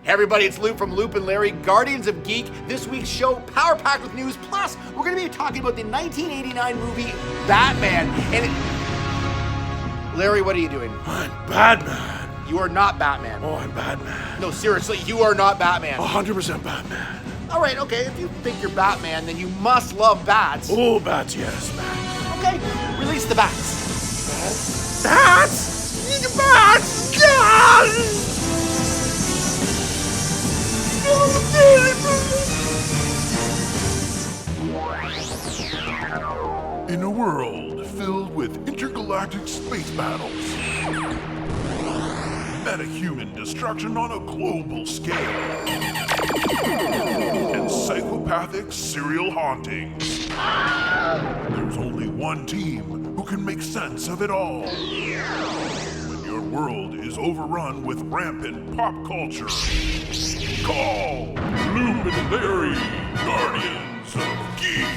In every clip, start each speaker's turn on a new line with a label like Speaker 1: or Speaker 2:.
Speaker 1: Hey everybody, it's Luke from Loop and Larry, Guardians of Geek. This week's show, power-packed with news. Plus, we're going to be talking about the 1989 movie Batman. And Larry, what are you doing?
Speaker 2: I'm Batman.
Speaker 1: You are not Batman.
Speaker 2: Oh, I'm Batman.
Speaker 1: No, seriously, you are not Batman.
Speaker 2: 100% Batman.
Speaker 1: All right, okay, if you think you're Batman, then you must love bats.
Speaker 2: Oh, bats, yes, bats.
Speaker 1: Okay, release the bats.
Speaker 2: Bats? Bats! Bats! In a world filled with intergalactic space battles, metahuman destruction on a global scale, and psychopathic serial hauntings, there's only one team who can make sense of it all. When your world is overrun with rampant pop culture, call Loop and Larry, Guardians of Geek.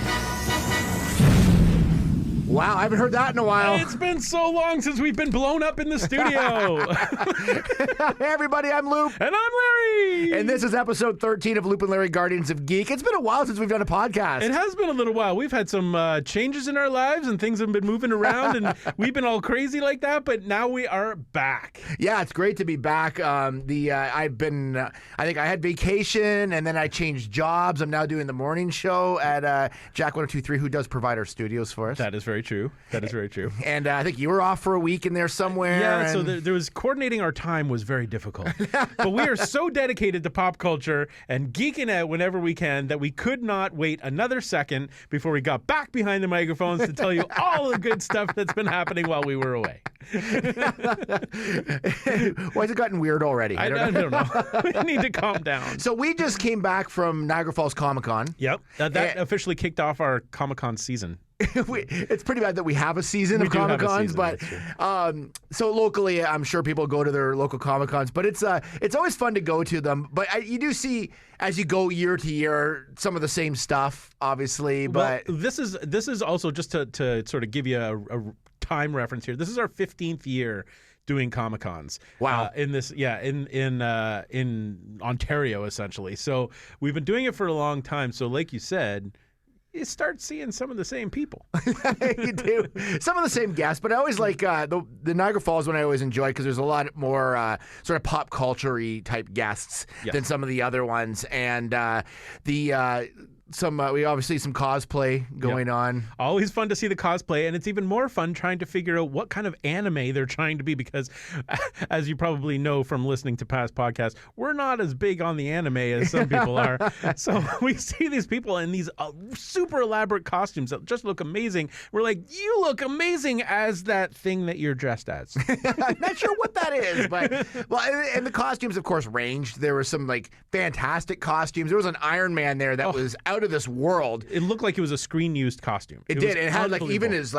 Speaker 1: Wow, I haven't heard that in a while.
Speaker 3: It's been so long since we've been blown up in the studio.
Speaker 1: Hey everybody, I'm Loop.
Speaker 3: And I'm Larry.
Speaker 1: And this is episode 13 of Loop and Larry, Guardians of Geek. It's been a while since we've done a podcast.
Speaker 3: It has been a little while. We've had some changes in our lives and things have been moving around and we've been all crazy like that, but now we are back.
Speaker 1: Yeah, it's great to be back. I think I had vacation and then I changed jobs. I'm now doing the morning show at Jack 1023, who does provide our studios for us.
Speaker 3: That is very true. That is very true.
Speaker 1: And I think you were off for a week in there somewhere.
Speaker 3: Yeah,
Speaker 1: and...
Speaker 3: so there was coordinating our time was very difficult. But we are so dedicated to pop culture and geeking out whenever we can that we could not wait another second before we got back behind the microphones to tell you all the good stuff that's been happening while we were away.
Speaker 1: Why has it gotten weird already?
Speaker 3: I don't know. We need to calm down.
Speaker 1: So we just came back from Niagara Falls Comic Con.
Speaker 3: Yep. That officially kicked off our Comic Con season.
Speaker 1: It's pretty bad that we have a season of Comic Cons, but so locally, I'm sure people go to their local Comic Cons. But it's always fun to go to them. But you do see as you go year to year some of the same stuff, obviously. But
Speaker 3: well, this is also just to sort of give you a time reference here. This is our 15th year doing Comic Cons.
Speaker 1: Wow.
Speaker 3: In Ontario essentially. So we've been doing it for a long time. So like you said, you start seeing some of the same people.
Speaker 1: You do. Some of the same guests, but I always like the Niagara Falls one I always enjoy because there's a lot more sort of pop culture-y type guests than some of the other ones. And we obviously some cosplay going on.
Speaker 3: Always fun to see the cosplay, and it's even more fun trying to figure out what kind of anime they're trying to be because, as you probably know from listening to past podcasts, we're not as big on the anime as some people are. So we see these people in these super elaborate costumes that just look amazing. We're like, you look amazing as that thing that you're dressed as.
Speaker 1: I'm not sure what that is, but and the costumes, of course, ranged. There were some like fantastic costumes. There was an Iron Man there that was out of this world.
Speaker 3: It looked like it was a screen-used costume.
Speaker 1: It did. It had like even his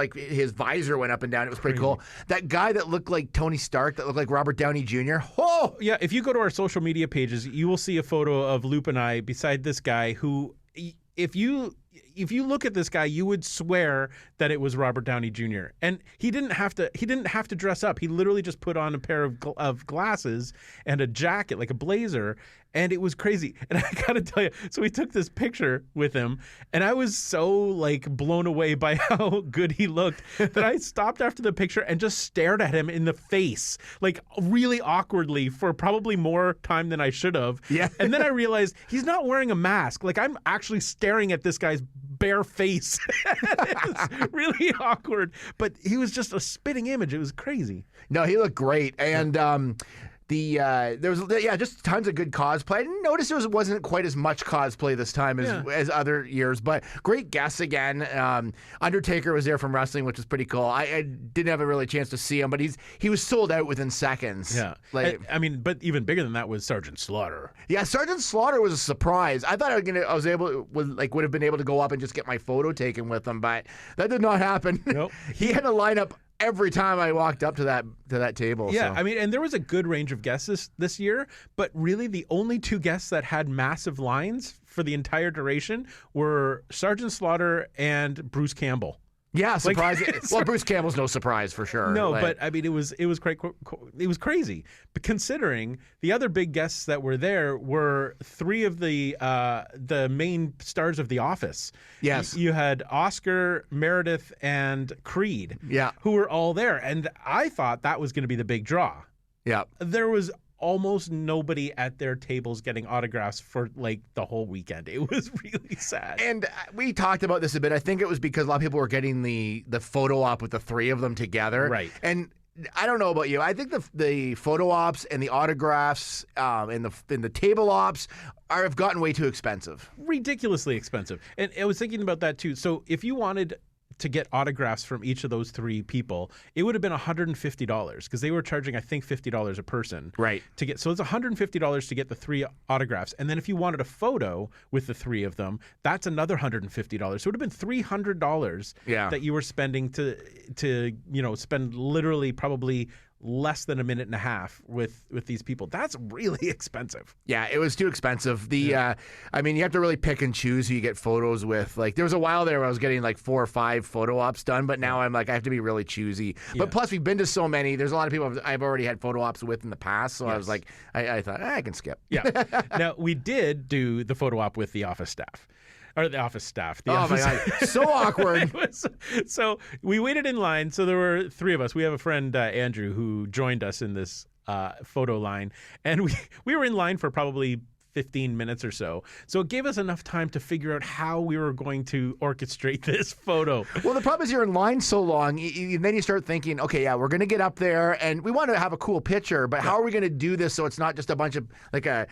Speaker 1: visor went up and down. It was pretty cool. That guy that looked like Tony Stark, that looked like Robert Downey Jr. Oh,
Speaker 3: yeah. If you go to our social media pages, you will see a photo of Loop and I beside this guy who, if you look at this guy, you would swear that it was Robert Downey Jr. And he didn't have to dress up. He literally just put on a pair of glasses and a jacket, like a blazer, and it was crazy. And I gotta tell you, so we took this picture with him, and I was so like blown away by how good he looked that I stopped after the picture and just stared at him in the face, like really awkwardly for probably more time than I should have.
Speaker 1: Yeah.
Speaker 3: And then I realized he's not wearing a mask. Like I'm actually staring at this guy's bare face. It's really awkward, but he was just a spitting image. It was crazy.
Speaker 1: No, he looked great, and there was just tons of good cosplay. I didn't notice there wasn't quite as much cosplay this time as other years, but great guests again. Undertaker was there from wrestling, which was pretty cool. I didn't have a really chance to see him, but he was sold out within seconds.
Speaker 3: Yeah, but even bigger than that was Sergeant Slaughter.
Speaker 1: Yeah, Sergeant Slaughter was a surprise. I thought would have been able to go up and just get my photo taken with him, but that did not happen.
Speaker 3: Nope.
Speaker 1: He had to line up every time I walked up to that table.
Speaker 3: Yeah,
Speaker 1: so.
Speaker 3: and there was a good range of guests this year, but really the only two guests that had massive lines for the entire duration were Sergeant Slaughter and Bruce Campbell.
Speaker 1: Yeah, surprise. Well, Bruce Campbell's no surprise for sure.
Speaker 3: No, but I mean, it was crazy. But considering the other big guests that were there were three of the main stars of The Office.
Speaker 1: Yes,
Speaker 3: you had Oscar, Meredith, and Creed.
Speaker 1: Yeah,
Speaker 3: who were all there, and I thought that was going to be the big draw.
Speaker 1: Yeah,
Speaker 3: there was almost nobody at their tables getting autographs for like the whole weekend. It was really sad.
Speaker 1: And we talked about this a bit. I think it was because a lot of people were getting the photo op with the three of them together.
Speaker 3: Right.
Speaker 1: And I don't know about you. I think the photo ops and the autographs and the table ops have gotten way too expensive.
Speaker 3: Ridiculously expensive. And I was thinking about that too. So if you wanted to get autographs from each of those three people, it would have been $150 because they were charging, I think, $50 a person.
Speaker 1: Right.
Speaker 3: To get, so it's $150 to get the three autographs. And then if you wanted a photo with the three of them, that's another $150. So it would have been $300 that you were spending to spend literally probably less than a minute and a half with these people. That's really expensive.
Speaker 1: Yeah, it was too expensive. I mean, you have to really pick and choose who you get photos with. Like, there was a while there where I was getting like 4 or 5 photo ops done, but now I'm like, I have to be really choosy. But plus, we've been to so many. There's a lot of people I've already had photo ops with in the past, so I was like, I thought, I can skip.
Speaker 3: Yeah. Now, we did do the photo op with the office staff. Or the office staff.
Speaker 1: My God. So awkward.
Speaker 3: So we waited in line. So there were 3 of us. We have a friend, Andrew, who joined us in this photo line. And we were in line for probably 15 minutes or so. So it gave us enough time to figure out how we were going to orchestrate this photo.
Speaker 1: Well, the problem is you're in line so long, then you start thinking, okay, yeah, we're going to get up there and we want to have a cool picture, but how are we going to do this so it's not just a bunch of like a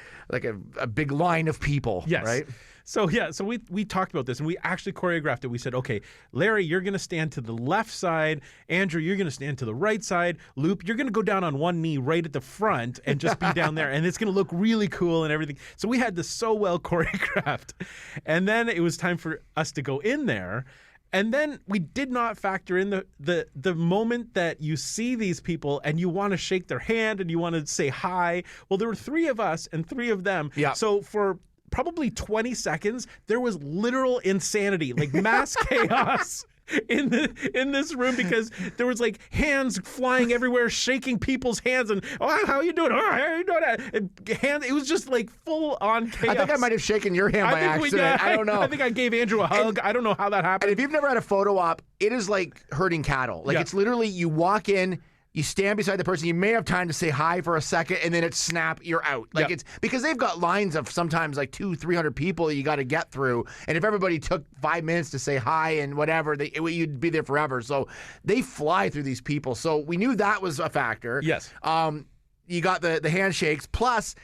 Speaker 1: big line of people, right?
Speaker 3: So we talked about this and we actually choreographed it. We said, okay, Larry, you're going to stand to the left side. Andrew, you're going to stand to the right side. Loop, you're going to go down on one knee right at the front and just be down there. And it's going to look really cool and everything. So we had this so well choreographed. And then it was time for us to go in there. And then we did not factor in the moment that you see these people and you want to shake their hand and you want to say hi. Well, there were 3 of us and 3 of them.
Speaker 1: Yeah.
Speaker 3: So for probably 20 seconds, there was literal insanity, like mass chaos in this room because there was like hands flying everywhere, shaking people's hands and how you doing? How you doing? It was just like full on chaos.
Speaker 1: I think I might have shaken your hand by accident. I don't know.
Speaker 3: I think I gave Andrew a hug. I don't know how that happened.
Speaker 1: And if you've never had a photo op, it is like herding cattle. Like it's literally you walk in. You stand beside the person. You may have time to say hi for a second, and then it's snap. You're out. Like it's because they've got lines of sometimes like 200-300 people that you got to get through. And if everybody took 5 minutes to say hi and whatever, you'd be there forever. So they fly through these people. So we knew that was a factor.
Speaker 3: Yes.
Speaker 1: You got the handshakes. Plus,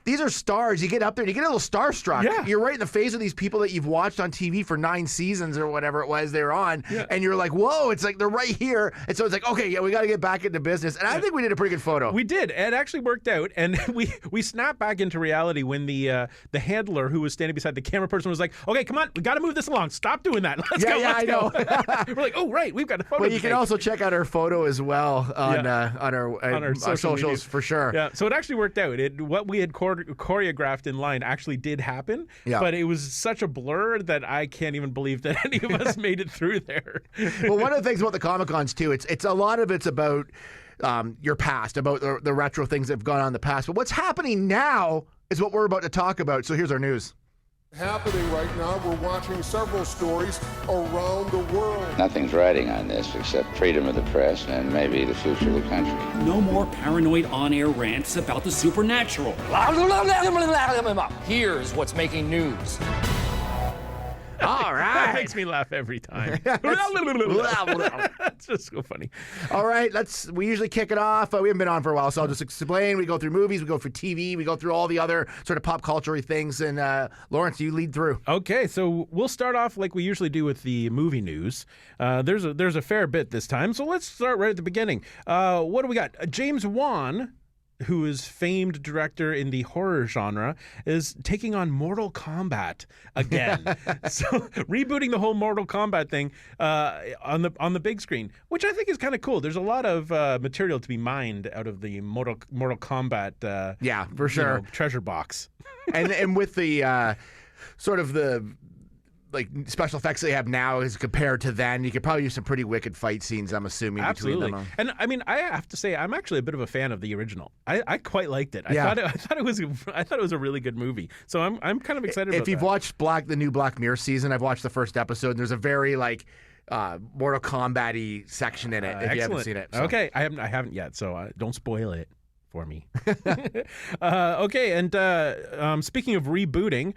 Speaker 1: these are stars. You get up there and you get a little starstruck.
Speaker 3: Yeah.
Speaker 1: You're right in the face of these people that you've watched on TV for 9 seasons or whatever it was they're on. Yeah. And you're like, whoa, it's like they're right here. And so it's like, okay, yeah, we got to get back into business. And I think we did a pretty good photo.
Speaker 3: We did. It actually worked out. And we snapped back into reality when the handler who was standing beside the camera person was like, okay, come on, we got to move this along. Stop doing that. Let's go.
Speaker 1: Yeah, I know.
Speaker 3: We're like, oh, right, we've got a photo.
Speaker 1: Well, you can also check out our photo as well on our socials for sure.
Speaker 3: Yeah, so it actually worked out. What we had choreographed in line actually did happen, but it was such a blur that I can't even believe that any of us made it through there.
Speaker 1: Well, one of the things about the Comic Cons too, it's a lot of it's about your past, about the retro things that have gone on in the past. But what's happening now is what we're about to talk about. So here's our news.
Speaker 4: Happening right now, we're watching several stories around the world.
Speaker 5: Nothing's riding on this except freedom of the press and maybe the future of the country.
Speaker 6: No more paranoid on-air rants about the supernatural. Here's what's making news.
Speaker 1: All right.
Speaker 3: That makes me laugh every time. It's just so funny.
Speaker 1: All right, we usually kick it off. We haven't been on for a while, so I'll just explain. We go through movies, we go through TV, we go through all the other sort of pop culture things. And Lawrence, you lead through.
Speaker 3: Okay, so we'll start off like we usually do with the movie news. There's a fair bit this time, so let's start right at the beginning. What do we got? James Wan, who is famed director in the horror genre, is taking on Mortal Kombat again. So rebooting the whole Mortal Kombat thing on the big screen, which I think is kind of cool. There's a lot of material to be mined out of the Mortal Kombat
Speaker 1: for sure.
Speaker 3: Treasure box.
Speaker 1: and with the sort of the like special effects they have now as compared to then. You could probably use some pretty wicked fight scenes, I'm assuming.
Speaker 3: Absolutely.
Speaker 1: Between them.
Speaker 3: And I mean, I have to say, I'm actually a bit of a fan of the original. I quite liked it.
Speaker 1: Yeah.
Speaker 3: I thought it was a really good movie. So I'm kind of excited about
Speaker 1: If you've
Speaker 3: that.
Speaker 1: watched the new Black Mirror season, I've watched the first episode, and there's a very like Mortal Kombat-y section in it if you haven't seen it. So.
Speaker 3: Okay, I haven't yet, so don't spoil it for me. Okay, and speaking of rebooting,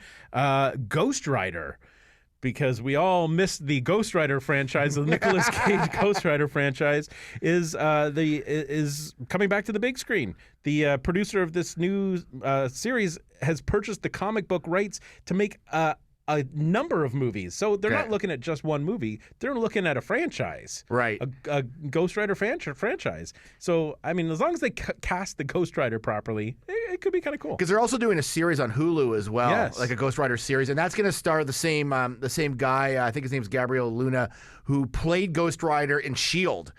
Speaker 3: Ghost Rider. Because we all missed the Ghost Rider franchise, the Nicolas Cage Ghost Rider franchise is coming back to the big screen. The producer of this new series has purchased the comic book rights to make a number of movies. So they're not looking at just one movie. They're looking at a franchise.
Speaker 1: Right.
Speaker 3: A Ghost Rider franchise. So, I mean, as long as they cast the Ghost Rider properly, it could be kind of cool.
Speaker 1: Because they're also doing a series on Hulu as well,
Speaker 3: Yes.
Speaker 1: like a Ghost Rider series, and that's going to star the same guy. I think his name's Gabriel Luna, who played Ghost Rider in S.H.I.E.L.D.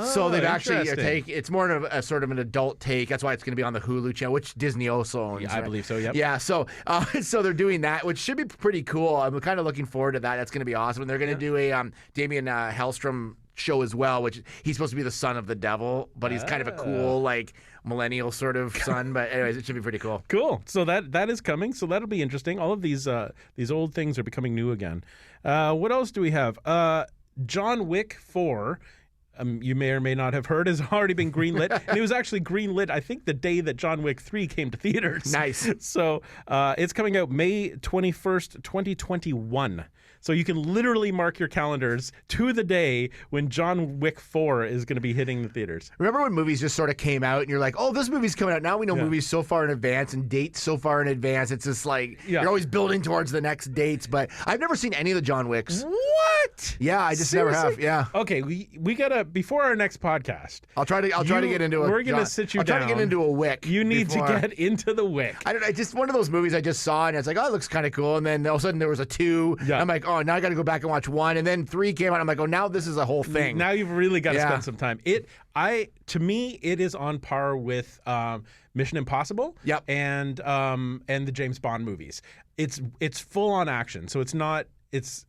Speaker 1: So they've actually it's more of a sort of an adult take. That's why it's going to be on the Hulu channel, which Disney also owns.
Speaker 3: Yeah, I believe so, yep.
Speaker 1: Yeah, so they're doing that, which should be pretty cool. I'm kind of looking forward to that. That's going to be awesome. And they're going to do a Damien Hellstrom show as well, which he's supposed to be the son of the devil, but he's kind of a cool, like, millennial sort of son. But anyways, it should be pretty cool.
Speaker 3: Cool. So that is coming. So that'll be interesting. All of these old things are becoming new again. What else do we have? John Wick 4. You may or may not have heard, has already been greenlit. And it was actually greenlit, I think, the day that John Wick 3 came to theaters.
Speaker 1: Nice.
Speaker 3: So it's coming out May 21st, 2021. So you can literally mark your calendars to the day when John Wick 4 is going to be hitting the theaters.
Speaker 1: Remember when movies just sort of came out and you're like, oh, this movie's coming out. Now we know movies so far in advance and dates so far in advance. It's just like you're always building towards the next dates. But I've never seen any of the John Wicks.
Speaker 3: What?
Speaker 1: Yeah, I just
Speaker 3: Seriously?
Speaker 1: never have. Yeah.
Speaker 3: Okay, we gotta, before our next podcast,
Speaker 1: I'll try to get into
Speaker 3: We're going to sit you
Speaker 1: I'll
Speaker 3: down.
Speaker 1: try to get into a Wick.
Speaker 3: You need
Speaker 1: before.
Speaker 3: to get into the Wick.
Speaker 1: I just one of those movies I just saw and it's like, oh, it looks kind of cool. And then all of a sudden there was a 2.
Speaker 3: Yeah.
Speaker 1: I'm like, oh, now I got to go back and watch 1. And then 3 came out. I'm like, oh, now this is a whole thing.
Speaker 3: Now you've really got to spend some time. To me, it is on par with Mission Impossible.
Speaker 1: Yep.
Speaker 3: And the James Bond movies. It's full on action. So it's not it's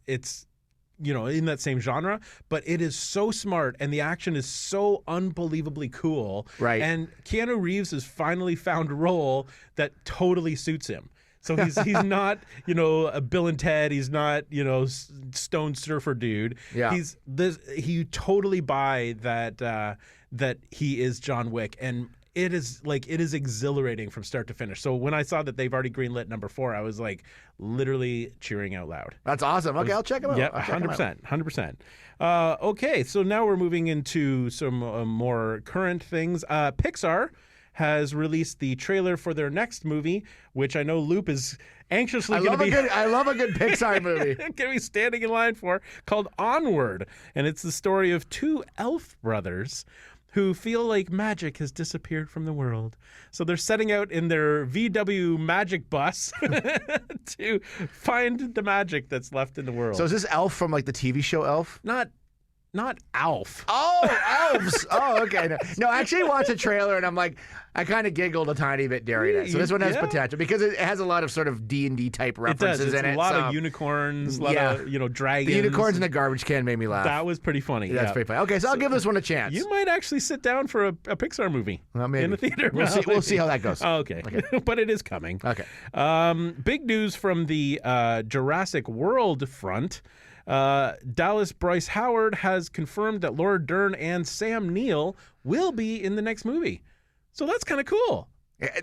Speaker 3: in that same genre, but it is so smart and the action is so unbelievably cool.
Speaker 1: Right.
Speaker 3: And Keanu Reeves has finally found a role that totally suits him. So he's not, a Bill and Ted. He's not, Stone Surfer dude.
Speaker 1: Yeah.
Speaker 3: He totally buy that he is John Wick, and it is exhilarating from start to finish. So when I saw that they've already greenlit number 4, I was like literally cheering out loud.
Speaker 1: That's awesome. Okay, I'll check them out.
Speaker 3: Yeah, 100%. Okay, so now we're moving into some more current things. Pixar has released the trailer for their next movie, which I know Loop is anxiously going to be...
Speaker 1: I love a good Pixar movie.
Speaker 3: going to be standing in line for, called Onward. And it's the story of 2 elf brothers who feel like magic has disappeared from the world. So they're setting out in their VW magic bus to find the magic that's left in the world.
Speaker 1: So is this Elf from like the TV show Elf?
Speaker 3: Not Alf.
Speaker 1: Oh, elves. Oh, okay. No, I actually watched a trailer and I'm like, I kind of giggled a tiny bit during it. So this one has potential because it has a lot of sort of D&D type references in it.
Speaker 3: It's a lot of unicorns, a lot of dragons.
Speaker 1: The unicorns in the garbage can made me laugh.
Speaker 3: That was pretty funny.
Speaker 1: That's pretty funny. Okay, so I'll give this one a chance.
Speaker 3: You might actually sit down for a Pixar movie in the theater.
Speaker 1: We'll see how that goes.
Speaker 3: Oh, okay. But it is coming.
Speaker 1: Okay.
Speaker 3: Big news from the Jurassic World front. Dallas Bryce Howard has confirmed that Laura Dern and Sam Neill will be in the next movie. So that's kind of cool.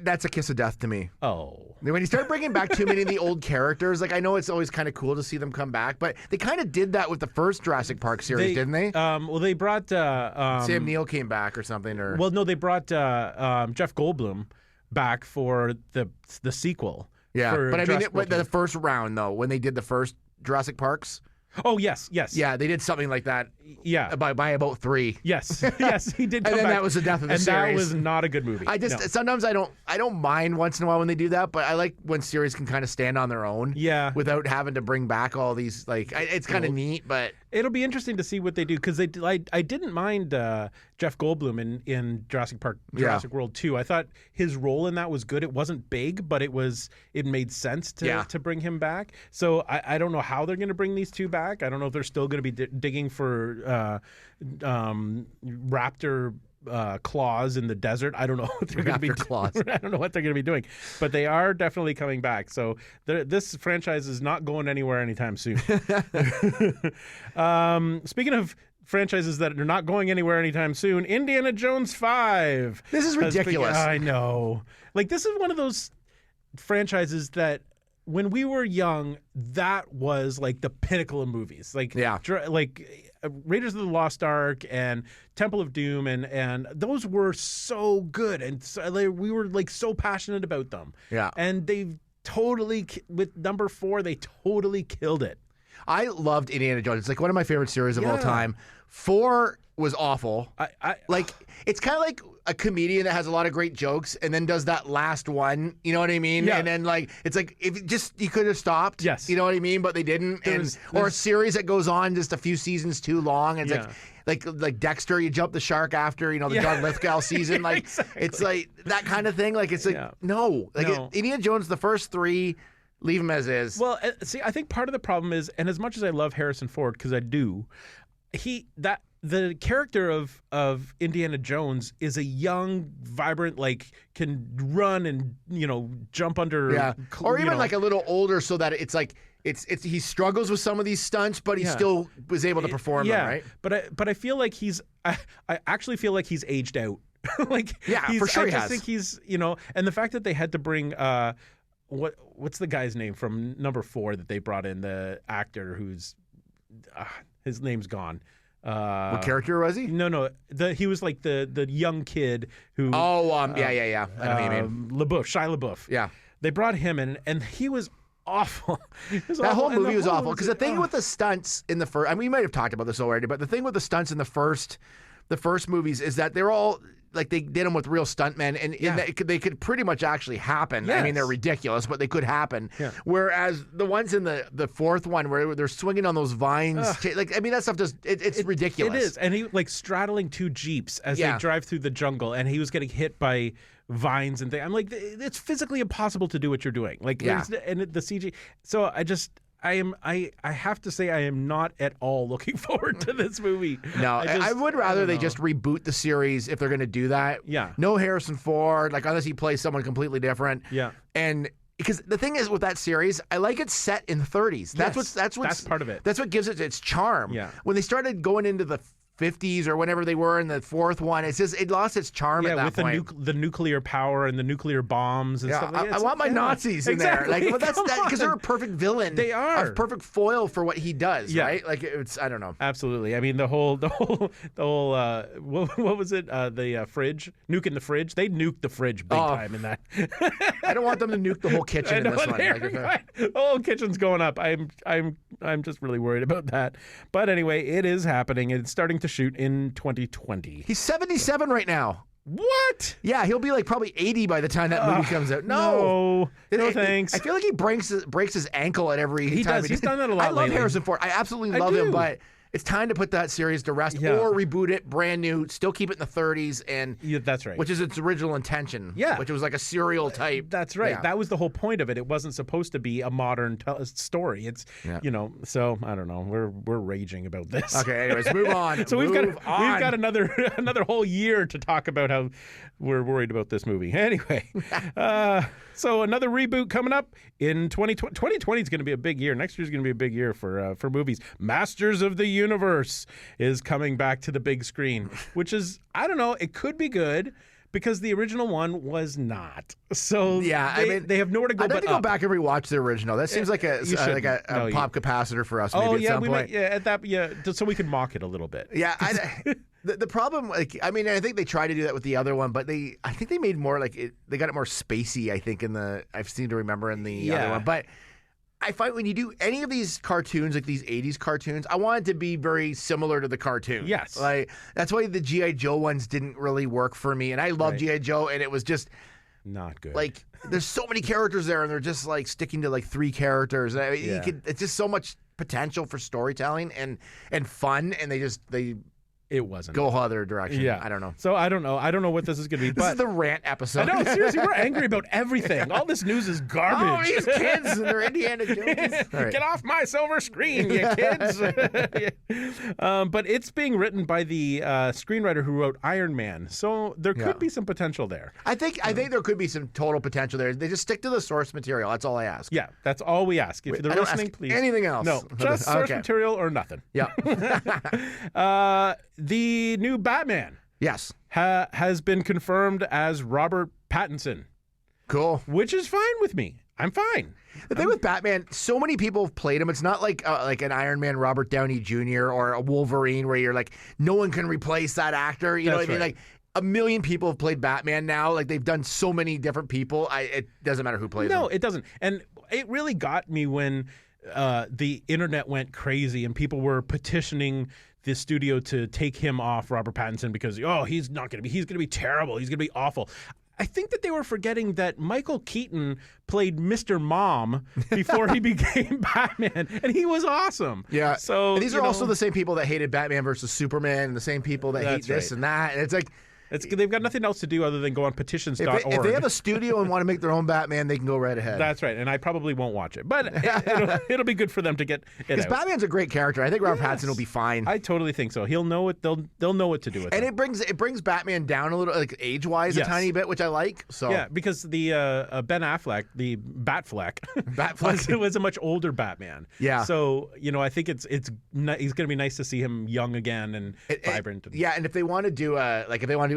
Speaker 1: That's a kiss of death to me.
Speaker 3: Oh.
Speaker 1: When you start bringing back too many of the old characters, like I know it's always kind of cool to see them come back, but they kind of did that with the first Jurassic Park series, didn't they?
Speaker 3: Well, they brought...
Speaker 1: Sam Neill came back or something. Or
Speaker 3: Well, no, they brought Jeff Goldblum back for the sequel.
Speaker 1: Yeah, but I mean,
Speaker 3: World
Speaker 1: the first round, though, when they did the first Jurassic Parks...
Speaker 3: Oh, yes.
Speaker 1: Yeah, they did something like that.
Speaker 3: Yeah.
Speaker 1: By about 3.
Speaker 3: Yes, he did come
Speaker 1: and then
Speaker 3: back.
Speaker 1: that was the death of the
Speaker 3: and
Speaker 1: series.
Speaker 3: And that was not a good movie.
Speaker 1: Sometimes I don't mind once in a while when they do that, but I like when series can kind of stand on their own.
Speaker 3: Yeah.
Speaker 1: Without having to bring back all these, it's kind of neat, but...
Speaker 3: It'll be interesting to see what they do, because I didn't mind Jeff Goldblum in Jurassic World 2. I thought his role in that was good. It wasn't big, but it made sense to bring him back. So I don't know how they're going to bring these two back. I don't know if they're still going to be digging for raptor claws in the desert. I don't know what they're going to be
Speaker 1: claws.
Speaker 3: I don't know what they're going to be doing, but they are definitely coming back. So this franchise is not going anywhere anytime soon. Speaking of franchises that are not going anywhere anytime soon, Indiana Jones 5.
Speaker 1: This is ridiculous.
Speaker 3: I know. Like, this is one of those franchises that when we were young, that was like the pinnacle of movies. Like, Raiders of the Lost Ark and Temple of Doom, and those were so good, and we were like so passionate about them.
Speaker 1: Yeah.
Speaker 3: And they've totally, with number 4, they totally killed it.
Speaker 1: I loved Indiana Jones. It's like one of my favorite series of all time. 4 was awful. It's kind of like a comedian that has a lot of great jokes and then does that last one. You know what I mean?
Speaker 3: Yeah.
Speaker 1: And then it's like if you could have stopped.
Speaker 3: Yes.
Speaker 1: You know what I mean? But they didn't. Or a series that goes on just a few seasons too long. And it's like Dexter, you jump the shark after the John Lithgow season. Like
Speaker 3: exactly.
Speaker 1: It's like that kind of thing. Like it's like no. Indiana Jones, the first 3. Leave him as is.
Speaker 3: Well, see, I think part of the problem is, and as much as I love Harrison Ford, because I do, the character of Indiana Jones is a young, vibrant, can run and jump under,
Speaker 1: or even like a little older, so that it's like it's he struggles with some of these stunts, but he still was able to perform them, right?
Speaker 3: But I feel like I actually feel like he's aged out.
Speaker 1: For sure
Speaker 3: I just think he's and the fact that they had to bring what's the guy's name from number 4 that they brought in, the actor who's his name's gone.
Speaker 1: What character was he?
Speaker 3: No. He was like the young kid who.
Speaker 1: Oh, I know who you mean.
Speaker 3: Shia LaBeouf.
Speaker 1: Yeah.
Speaker 3: They brought him in, and he was awful.
Speaker 1: That whole movie was awful because the thing with the stunts in the first, I mean, we might have talked about this already, but the thing with the stunts in the first movies is that they're all. Like they did them with real stuntmen, and they could pretty much actually happen.
Speaker 3: Yes.
Speaker 1: I mean, they're ridiculous, but they could happen.
Speaker 3: Yeah.
Speaker 1: Whereas the ones in the fourth one where they're swinging on those vines, that stuff it's ridiculous.
Speaker 3: It is, and he straddling 2 Jeeps as they drive through the jungle, and he was getting hit by vines and things. I'm like, it's physically impossible to do what you're doing. And the CG. So I have to say I am not at all looking forward to this movie.
Speaker 1: No, I would rather they just reboot the series if they're going to do that.
Speaker 3: Yeah.
Speaker 1: No Harrison Ford, unless he plays someone completely different.
Speaker 3: Yeah.
Speaker 1: And because the thing is with that series, I like it set in the 30s. That's
Speaker 3: part of it.
Speaker 1: That's what gives it its charm.
Speaker 3: Yeah.
Speaker 1: When they started going into the 50s or whenever they were in the fourth one, it lost its charm at that point.
Speaker 3: With the nuclear power and the nuclear bombs and stuff.
Speaker 1: I want my Nazis in there. But that's because they're a perfect villain.
Speaker 3: They are
Speaker 1: a perfect foil for what he does. Yeah. Right? I don't know.
Speaker 3: Absolutely. I mean, the whole. What was it? The fridge, nuking the fridge. They nuked the fridge big time in that.
Speaker 1: I don't want them to nuke the whole kitchen in this one.
Speaker 3: The whole kitchen's going up. I'm just really worried about that. But anyway, it is happening. It's starting to shoot in 2020.
Speaker 1: He's 77 right now.
Speaker 3: What?
Speaker 1: Yeah, he'll be probably 80 by the time that movie comes out.
Speaker 3: No, thanks.
Speaker 1: I feel like he breaks his ankle at every time.
Speaker 3: He's done that a lot
Speaker 1: I love
Speaker 3: lately.
Speaker 1: Harrison Ford. I absolutely love him, but it's time to put that series to rest or reboot it brand new, still keep it in the 30s, and
Speaker 3: that's right.
Speaker 1: Which is its original intention.
Speaker 3: Yeah.
Speaker 1: Which was like a serial type.
Speaker 3: That's right.
Speaker 1: Yeah.
Speaker 3: That was the whole point of it. It wasn't supposed to be a modern story. It's so I don't know. We're raging about this.
Speaker 1: Okay, anyways, move on.
Speaker 3: So we've got another whole year to talk about how we're worried about this movie. Anyway, so another reboot coming up in 2020. 2020 is going to be a big year. Next year is going to be a big year for movies. Masters of the Universe is coming back to the big screen, which is, I don't know, it could be good because the original one was not. So they have nowhere to go.
Speaker 1: I'd like to go back and rewatch the original. That seems like a Pop-Capacitor for us. Maybe at some point.
Speaker 3: So we can mock it a little bit.
Speaker 1: Yeah. The problem, I think they tried to do that with the other one, but I think they made more they got it more spacey. I think I seem to remember in the other one, but. I find when you do any of these cartoons, like these 80s cartoons, I want it to be very similar to the cartoon.
Speaker 3: Yes.
Speaker 1: That's why the G.I. Joe ones didn't really work for me. And I love G.I. Joe, and it was just
Speaker 3: not good.
Speaker 1: There's so many characters there, and they're just sticking to 3 characters. It's just so much potential for storytelling and fun, and they
Speaker 3: It wasn't.
Speaker 1: go other direction.
Speaker 3: Yeah.
Speaker 1: I don't know.
Speaker 3: So I don't know. I don't know what this is going to be.
Speaker 1: This
Speaker 3: but
Speaker 1: is the rant episode.
Speaker 3: I know, seriously, we're angry about everything. All this news is
Speaker 1: Oh,
Speaker 3: garbage.
Speaker 1: these kids and their Indiana Jones. All right.
Speaker 3: Get off my silver screen, you kids. But it's being written by the screenwriter who wrote Iron Man. So there could be some potential there.
Speaker 1: I think there could be some total potential there. They just stick to the source material. That's all I ask.
Speaker 3: Yeah, that's all we ask. If they're
Speaker 1: I don't ask
Speaker 3: listening, please.
Speaker 1: anything else.
Speaker 3: No, just source
Speaker 1: Okay.
Speaker 3: material or nothing.
Speaker 1: Yeah.
Speaker 3: The new Batman
Speaker 1: Yes.
Speaker 3: has been confirmed as Robert Pattinson,
Speaker 1: Cool.
Speaker 3: which is fine with me. I'm fine.
Speaker 1: The thing with Batman, so many people have played him. It's not like an Iron Man, Robert Downey Jr. or a Wolverine, where you're like, no one can replace that actor. You know what I mean?
Speaker 3: right.
Speaker 1: Like, a million people have played Batman now. Like, they've done so many different people. It doesn't matter who plays him.
Speaker 3: No, it doesn't. And it really got me when the internet went crazy and people were petitioning the studio to take him off Robert Pattinson because he's going to be terrible. He's going to be awful. I think that they were forgetting that Michael Keaton played Mr. Mom before he became Batman, and he was awesome.
Speaker 1: Yeah.
Speaker 3: So
Speaker 1: and these are also the same people that hated Batman versus Superman, and the same people that hate
Speaker 3: That's
Speaker 1: this
Speaker 3: right.
Speaker 1: and that. And it's like,
Speaker 3: they've got nothing else to do other than go on petitions.org.
Speaker 1: if they have a studio and want to make their own Batman, they can go right ahead.
Speaker 3: That's right, and I probably won't watch it, but it'll be good for them to get it
Speaker 1: Because
Speaker 3: out.
Speaker 1: Batman's a great character. I think Robert Pattinson will be fine.
Speaker 3: I totally think so. He'll know what they'll know what to do with
Speaker 1: and
Speaker 3: him.
Speaker 1: it brings Batman down a little, like age-wise,
Speaker 3: Yes.
Speaker 1: a tiny bit, which I like. So
Speaker 3: Yeah, because the Ben Affleck, the
Speaker 1: Batfleck.
Speaker 3: was a much older Batman.
Speaker 1: Yeah.
Speaker 3: So I think he's going to be nice to see him young again and vibrant.
Speaker 1: Yeah, and if they want to do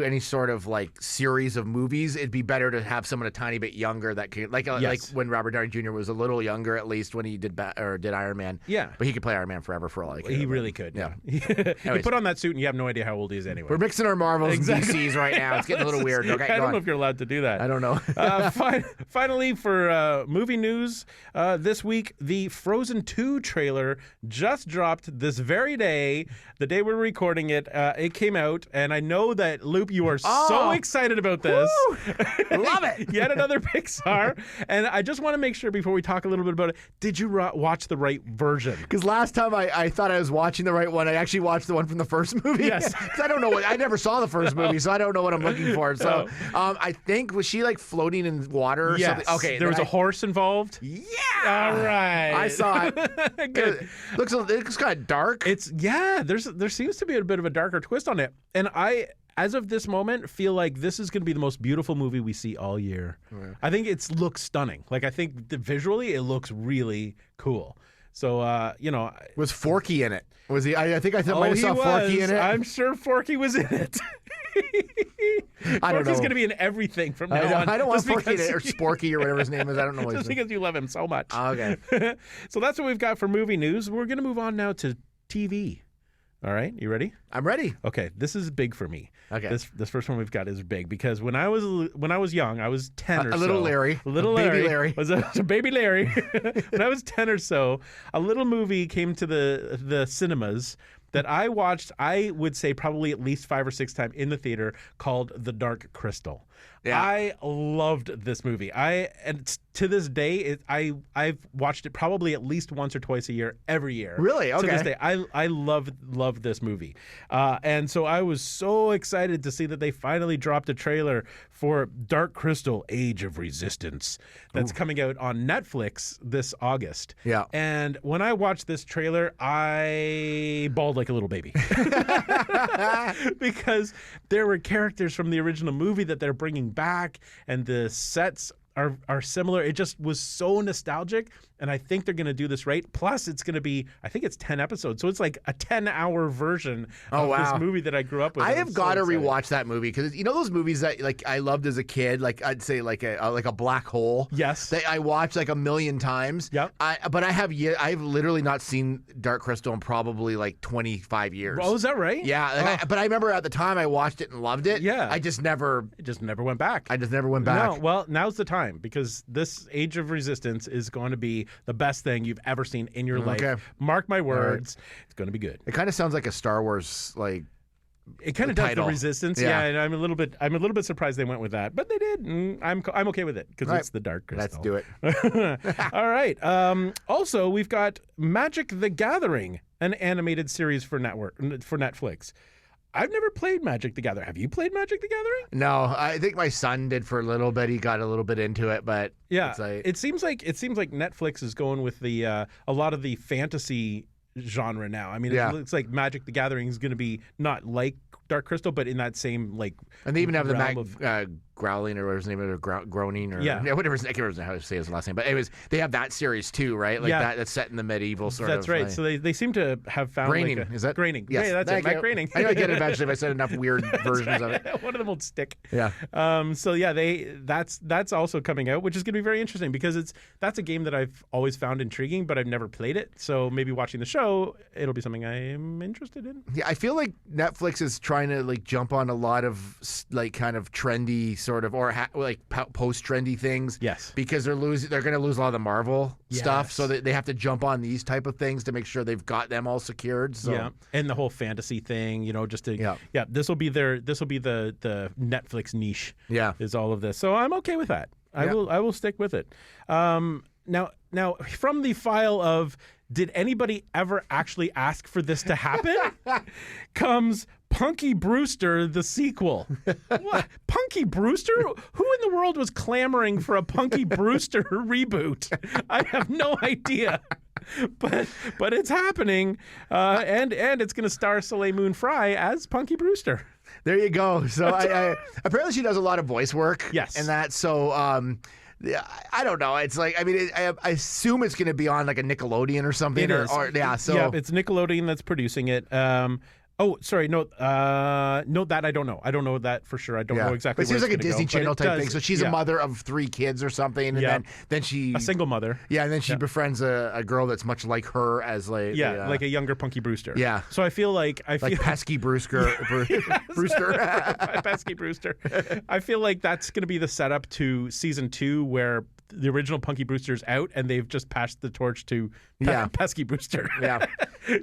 Speaker 1: any sort of like series of movies, it'd be better to have someone a tiny bit younger that could like when Robert Downey Jr. was a little younger, at least when he did Iron Man.
Speaker 3: Yeah.
Speaker 1: But he could play Iron Man forever for all I care.
Speaker 3: He really could.
Speaker 1: Yeah.
Speaker 3: You
Speaker 1: Anyways.
Speaker 3: put on that suit and you have no idea how old he is anyway.
Speaker 1: We're mixing our Marvels
Speaker 3: Exactly.
Speaker 1: and DCs right now. It's getting a little weird. Okay,
Speaker 3: I
Speaker 1: go
Speaker 3: don't
Speaker 1: on.
Speaker 3: know if you're allowed to do that.
Speaker 1: I don't know.
Speaker 3: Finally, for movie news, this week, the Frozen 2 trailer just dropped this very day, the day we're recording it. It came out, and I know that, Loop, you are so excited about this.
Speaker 1: Woo! Love it.
Speaker 3: Yet another Pixar. And I just want to make sure before we talk a little bit about it, did you watch the right version?
Speaker 1: Because last time I thought I was watching the right one, I actually watched the one from the first movie.
Speaker 3: Yes.
Speaker 1: 'Cause I don't know I never saw the first movie, so I don't know what I'm looking for. So I think, was she like floating in water or
Speaker 3: Yes.
Speaker 1: something? Okay.
Speaker 3: There was a horse involved?
Speaker 1: Yeah.
Speaker 3: All right.
Speaker 1: I saw it.
Speaker 3: Good.
Speaker 1: It looks kind of dark.
Speaker 3: There seems to be a bit of a darker twist on it. And I, as of this moment, feel like this is going to be the most beautiful movie we see all year. I think it looks stunning. Like, I think visually it looks really cool. So,
Speaker 1: Was Forky in it? Was he? I think I might have saw Forky in it.
Speaker 3: I'm sure Forky was in it.
Speaker 1: I don't know.
Speaker 3: Forky's going to be in everything from now on.
Speaker 1: I don't want
Speaker 3: just
Speaker 1: Forky in
Speaker 3: because-
Speaker 1: it, or Sporky or whatever his name is. I don't know what
Speaker 3: Just
Speaker 1: his name is.
Speaker 3: because you love him so much.
Speaker 1: Okay.
Speaker 3: So that's what we've got for movie news. We're going to move on now to TV. All right, you ready?
Speaker 1: I'm ready.
Speaker 3: Okay, this is big for me.
Speaker 1: Okay.
Speaker 3: This first one we've got is big because when I was young, I was 10 or so.
Speaker 1: A little Larry.
Speaker 3: Little
Speaker 1: Baby
Speaker 3: Larry.
Speaker 1: Larry.
Speaker 3: Was a baby Larry. When I was 10 or so, a little movie came to the cinemas that I watched, I would say probably at least 5 or 6 times in the theater, called The Dark Crystal.
Speaker 1: Yeah.
Speaker 3: I loved this movie. To this day, I've watched it probably at least once or twice a year, every year.
Speaker 1: Really?
Speaker 3: To this
Speaker 1: Okay.
Speaker 3: day, I love this movie, and so I was so excited to see that they finally dropped a trailer for Dark Crystal: Age of Resistance that's coming out on Netflix this August.
Speaker 1: Yeah.
Speaker 3: And when I watched this trailer, I bawled like a little baby because there were characters from the original movie that they're bringing back, and the sets are similar. It just was so nostalgic, and I think they're going to do this right. Plus, it's going to be, I think it's 10 episodes, so it's like a 10-hour version of this movie that I grew up with.
Speaker 1: I
Speaker 3: I'm
Speaker 1: have
Speaker 3: so
Speaker 1: got to
Speaker 3: excited.
Speaker 1: rewatch that movie because those movies that like I loved as a kid, like I'd say like a Black Hole.
Speaker 3: Yes.
Speaker 1: That I watched like a million times.
Speaker 3: Yep.
Speaker 1: But I've literally not seen Dark Crystal in probably like 25 years.
Speaker 3: Oh, is that right?
Speaker 1: Yeah, but I remember at the time I watched it and loved it.
Speaker 3: Yeah.
Speaker 1: I just never
Speaker 3: went back.
Speaker 1: I just never went back.
Speaker 3: No, well, now's the time because this Age of Resistance is going to be the best thing you've ever seen in your life.
Speaker 1: Okay.
Speaker 3: Mark my words. It's going to be good.
Speaker 1: It kind of sounds like a Star Wars like.
Speaker 3: It kind of
Speaker 1: The
Speaker 3: does
Speaker 1: title.
Speaker 3: the Resistance,
Speaker 1: Yeah.
Speaker 3: and I'm a little bit surprised they went with that, but they did. And I'm okay with it because
Speaker 1: Right.
Speaker 3: it's the Dark Crystal.
Speaker 1: Let's do it.
Speaker 3: All right. Also, we've got Magic: The Gathering, an animated series for Netflix. I've never played Magic the Gathering. Have you played Magic the Gathering?
Speaker 1: No, I think my son did for a little bit. He got a little bit into it, but
Speaker 3: Yeah,
Speaker 1: it's like,
Speaker 3: it seems like Netflix is going with the a lot of the fantasy genre now. I mean,
Speaker 1: Yeah.
Speaker 3: it looks like Magic the Gathering is going to be not like Dark Crystal, but in that same like.
Speaker 1: and they even have the
Speaker 3: realm of-
Speaker 1: Growling or whatever his name is, or Groaning, or
Speaker 3: Yeah.
Speaker 1: whatever. I can't remember how to say his last name, but anyways, they have that series too, right? Like
Speaker 3: Yeah.
Speaker 1: that's set in the medieval sort
Speaker 3: That's
Speaker 1: of.
Speaker 3: right.
Speaker 1: like-
Speaker 3: So they seem to have found
Speaker 1: Graining,
Speaker 3: like
Speaker 1: is that
Speaker 3: Graining?
Speaker 1: Yes,
Speaker 3: Yeah, that's it. Matt Graining.
Speaker 1: I know I get it eventually if I said enough weird versions of it.
Speaker 3: One of them will stick.
Speaker 1: Yeah.
Speaker 3: So yeah, that's also coming out, which is going to be very interesting because that's a game that I've always found intriguing, but I've never played it. So maybe watching the show, it'll be something I'm interested in.
Speaker 1: Yeah, I feel like Netflix is trying to like jump on a lot of like kind of trendy sort of or post trendy things.
Speaker 3: Yes.
Speaker 1: Because they're going to lose a lot of the Marvel stuff,
Speaker 3: Yes.
Speaker 1: so they have to jump on these type of things to make sure they've got them all secured. So
Speaker 3: Yeah, and the whole fantasy thing, just to
Speaker 1: Yeah.
Speaker 3: This will be the Netflix niche.
Speaker 1: Yeah.
Speaker 3: Is all of this, so I'm okay with that. I
Speaker 1: Yeah.
Speaker 3: will stick with it. Now from the file of did anybody ever actually ask for this to happen comes Punky Brewster, the sequel. What? Punky Brewster? Who in the world was clamoring for a Punky Brewster reboot? I have no idea. But it's happening, and it's going to star Soleil Moon Frye as Punky Brewster.
Speaker 1: There you go. So I apparently she does a lot of voice work.
Speaker 3: Yes.
Speaker 1: And that. So yeah, I don't know. It's like, I mean, I assume it's going to be on like a Nickelodeon or something.
Speaker 3: It is.
Speaker 1: Yeah. So
Speaker 3: yeah, it's Nickelodeon that's producing it. Oh, sorry, no, that I don't know. I don't know that for sure. I don't know exactly.
Speaker 1: But it seems
Speaker 3: where
Speaker 1: like a
Speaker 3: it's gonna
Speaker 1: Disney
Speaker 3: go, but
Speaker 1: Channel
Speaker 3: it
Speaker 1: type
Speaker 3: does-
Speaker 1: thing. So she's a mother of 3 kids or something, and
Speaker 3: Yeah.
Speaker 1: then she
Speaker 3: a single mother.
Speaker 1: Yeah, and then she befriends a girl that's much like her as like
Speaker 3: Like a younger Punky Brewster.
Speaker 1: Yeah.
Speaker 3: So I feel like
Speaker 1: pesky Brewster.
Speaker 3: Pesky Brewster. I feel like that's going to be the setup to season 2, where the original Punky Brewster's out and they've just passed the torch to Pesky Brewster.
Speaker 1: Yeah.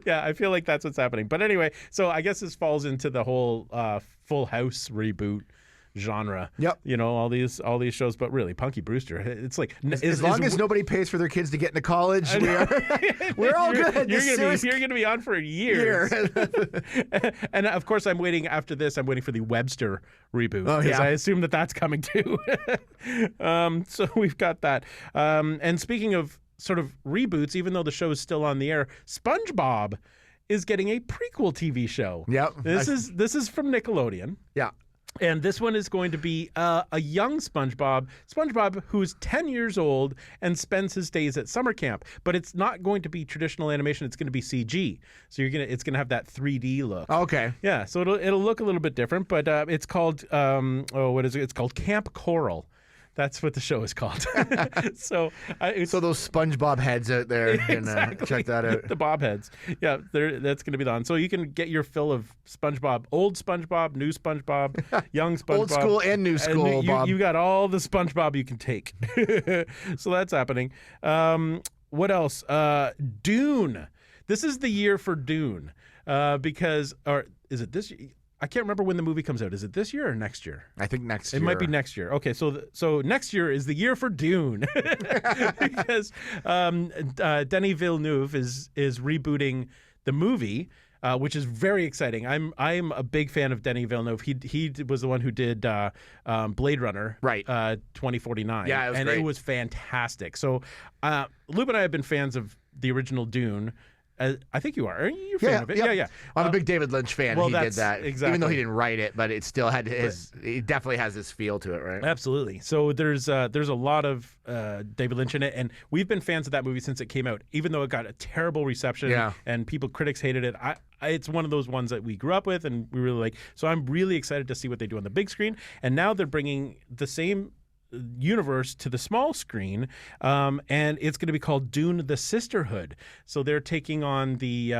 Speaker 3: Yeah, I feel like that's what's happening. But anyway, so I guess this falls into the whole Full House reboot genre.
Speaker 1: Yep.
Speaker 3: All these shows, but really Punky Brewster, it's like
Speaker 1: As long as nobody pays for their kids to get into college, we're all good.
Speaker 3: You're gonna be on for years. And of course, I'm waiting for the Webster reboot, because I assume that's coming too. So we've got that. And speaking of sort of reboots, even though the show is still on the air, SpongeBob is getting a prequel TV show.
Speaker 1: Yep.
Speaker 3: This is from Nickelodeon.
Speaker 1: Yeah.
Speaker 3: And this one is going to be a young SpongeBob who's 10 years old and spends his days at summer camp. But it's not going to be traditional animation. It's going to be CG. So it's going to have that 3D look.
Speaker 1: Okay.
Speaker 3: Yeah. So it'll look a little bit different. But it's called what is it? It's called Camp Coral. That's what the show is called. So
Speaker 1: those SpongeBob heads out there,
Speaker 3: exactly.
Speaker 1: Check that out.
Speaker 3: The Bob heads. Yeah, that's going to be the one. So you can get your fill of SpongeBob, old SpongeBob, new SpongeBob, young SpongeBob.
Speaker 1: Old school and new school, Bob.
Speaker 3: You got all the SpongeBob you can take. So that's happening. What else? Dune. This is the year for Dune. Or is it this year? I can't remember when the movie comes out. Is it this year or next year?
Speaker 1: I think next year.
Speaker 3: It might be next year. Okay, so next year is the year for Dune, because Denis Villeneuve is rebooting the movie, which is very exciting. I'm a big fan of Denis Villeneuve. He was the one who did Blade Runner,
Speaker 1: right?
Speaker 3: 2049.
Speaker 1: Yeah, it was
Speaker 3: and
Speaker 1: great.
Speaker 3: It was fantastic. So Luke and I have been fans of the original Dune. I think you are. Are you a fan of it? Yeah.
Speaker 1: I'm a big David Lynch fan.
Speaker 3: Well,
Speaker 1: he did that.
Speaker 3: exactly.
Speaker 1: Even though he didn't write it, but it still had it definitely has this feel to it, right?
Speaker 3: Absolutely. So there's a lot of David Lynch in it, and we've been fans of that movie since it came out, even though it got a terrible reception and critics hated it. It's one of those ones that we grew up with and we really like. So I'm really excited to see what they do on the big screen. And now they're bringing the same universe to the small screen, and it's going to be called Dune: The Sisterhood. So they're taking on the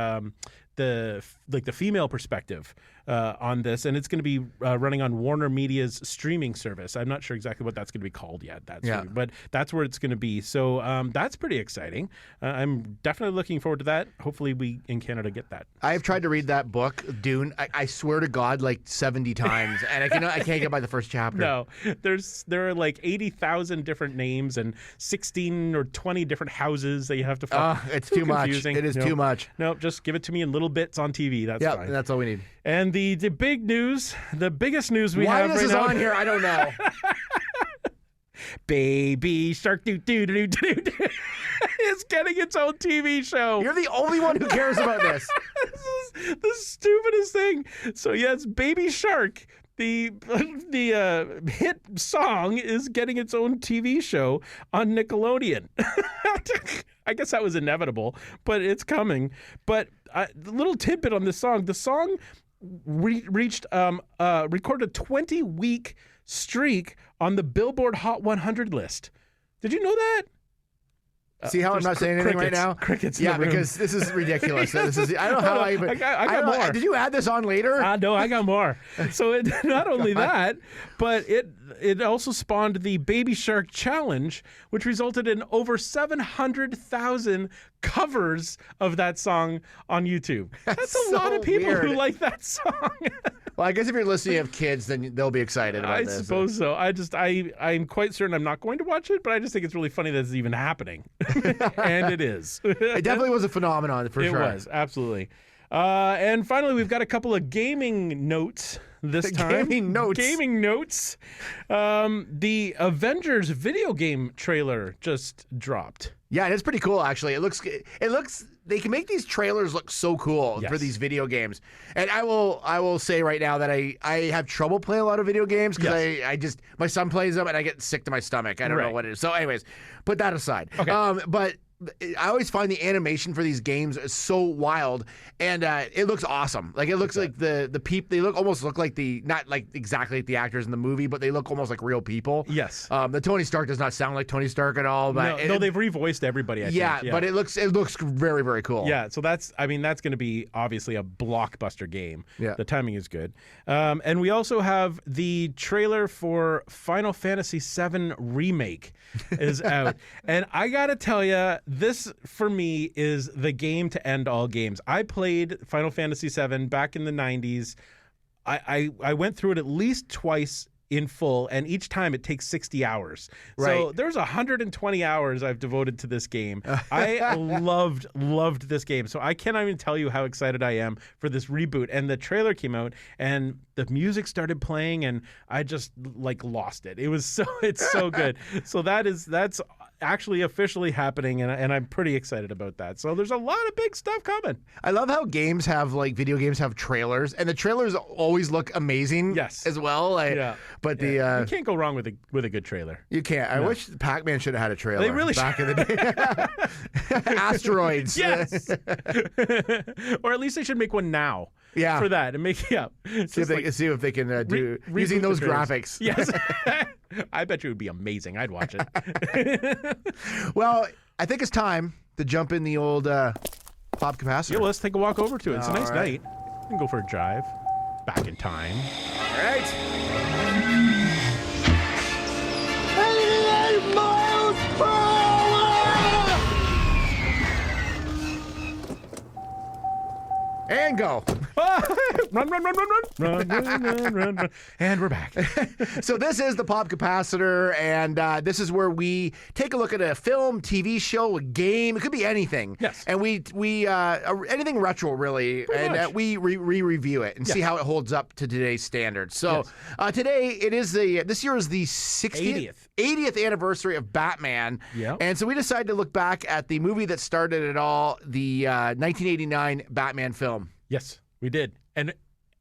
Speaker 3: female perspective on this, and it's going to be running on Warner Media's streaming service. I'm not sure exactly what that's going to be called yet. But that's where it's going to be. So that's pretty exciting. I'm definitely looking forward to that. Hopefully, we in Canada get that.
Speaker 1: I've tried to read that book, Dune. I swear to God, like 70 times, and I can't get by the first chapter.
Speaker 3: No, there are like 80,000 different names and 16 or 20 different houses that you have to follow.
Speaker 1: It's too much.
Speaker 3: Confusing.
Speaker 1: It is too much.
Speaker 3: No, just give it to me in little bits on TV. TV. That's
Speaker 1: Yeah,
Speaker 3: fine.
Speaker 1: that's all we need.
Speaker 3: And the big news, the biggest news we
Speaker 1: Why
Speaker 3: have
Speaker 1: this
Speaker 3: right
Speaker 1: is
Speaker 3: now.
Speaker 1: on here, I don't know.
Speaker 3: Baby Shark doo doo doo doo doo. It's getting its own TV show.
Speaker 1: You're the only one who cares about this.
Speaker 3: This is the stupidest thing. So yes, Baby Shark, the hit song, is getting its own TV show on Nickelodeon. I guess that was inevitable, but it's coming. But the little tidbit on this song: the song recorded a 20-week streak on the Billboard Hot 100 list. Did you know that?
Speaker 1: See how I'm not saying anything right now?
Speaker 3: Crickets in
Speaker 1: Yeah,
Speaker 3: the room.
Speaker 1: because this is ridiculous. I don't know how I even...
Speaker 3: I got more.
Speaker 1: Did you add this on later?
Speaker 3: No, I got more. So it not only that, but it also spawned the Baby Shark Challenge, which resulted in over 700,000 covers of that song on YouTube. That's a lot
Speaker 1: so
Speaker 3: of people
Speaker 1: weird.
Speaker 3: who like that song.
Speaker 1: Well, I guess if you're listening, you have kids, then they'll be excited about
Speaker 3: I
Speaker 1: this.
Speaker 3: suppose so. I'm quite certain I'm not going to watch it, but I just think it's really funny that it's even happening. And it is.
Speaker 1: It definitely was a phenomenon, for sure.
Speaker 3: It was, absolutely. And finally, we've got a couple of gaming notes this time.
Speaker 1: Gaming notes.
Speaker 3: Gaming notes. The Avengers video game trailer just dropped.
Speaker 1: Yeah, and it's pretty cool, actually. It looks. They can make these trailers look so cool
Speaker 3: Yes.
Speaker 1: for these video games. And I will say right now that I have trouble playing a lot of video games because
Speaker 3: Yes.
Speaker 1: I just my son plays them and I get sick to my stomach. I don't know
Speaker 3: Right.
Speaker 1: what it is. So, anyways, put that aside.
Speaker 3: Okay.
Speaker 1: But I always find the animation for these games is so wild, and it looks awesome. Like it looks like the they almost look like not like exactly like the actors in the movie, but they look almost like real people.
Speaker 3: Yes.
Speaker 1: The Tony Stark does not sound like Tony Stark at all. But
Speaker 3: No, they've revoiced everybody, I think.
Speaker 1: but it looks very, very cool.
Speaker 3: Yeah, so that's going to be obviously a blockbuster game.
Speaker 1: Yeah.
Speaker 3: The timing is good. And we also have the trailer for Final Fantasy VII Remake is out. And I got to tell you, this for me is the game to end all games. I played Final Fantasy VII back in the 90s. I went through it at least twice in full, and each time it takes 60 hours. So
Speaker 1: Right.
Speaker 3: there's 120 hours I've devoted to this game. I loved this game. So I cannot even tell you how excited I am for this reboot. And the trailer came out and the music started playing and I just lost it. It's so good. So that's actually officially happening, and I'm pretty excited about that. So there's a lot of big stuff coming.
Speaker 1: I love how video games have trailers, and the trailers always look amazing.
Speaker 3: Yes.
Speaker 1: as well. But
Speaker 3: you can't go wrong with a good trailer.
Speaker 1: you can't. I wish Pac-Man should have had a trailer.
Speaker 3: They really
Speaker 1: back in the day. Asteroids.
Speaker 3: Yes. Or at least they should make one now.
Speaker 1: Yeah.
Speaker 3: For that and make
Speaker 1: See if they can do
Speaker 3: reboot
Speaker 1: using
Speaker 3: the
Speaker 1: those
Speaker 3: trailers.
Speaker 1: graphics.
Speaker 3: Yes. I bet you it would be amazing. I'd watch it.
Speaker 1: Well, I think it's time to jump in the old Pop-Capacitor.
Speaker 3: Yeah, well, let's take a walk over to it. It's a nice
Speaker 1: All right.
Speaker 3: night. We can go for a drive. Back in time.
Speaker 1: All right.
Speaker 4: 88 miles per hour!
Speaker 1: And go.
Speaker 3: Run. And we're back.
Speaker 1: So this is the Pop-Capacitor, and this is where we take a look at a film, TV show, a game. It could be anything.
Speaker 3: Yes.
Speaker 1: And we anything retro really, and
Speaker 3: much.
Speaker 1: we review it and see how it holds up to today's standards. So today it is this year is the 80th anniversary of Batman.
Speaker 3: Yeah.
Speaker 1: And so we decided to look back at the movie that started it all, the 1989 Batman film.
Speaker 3: Yes, we did. And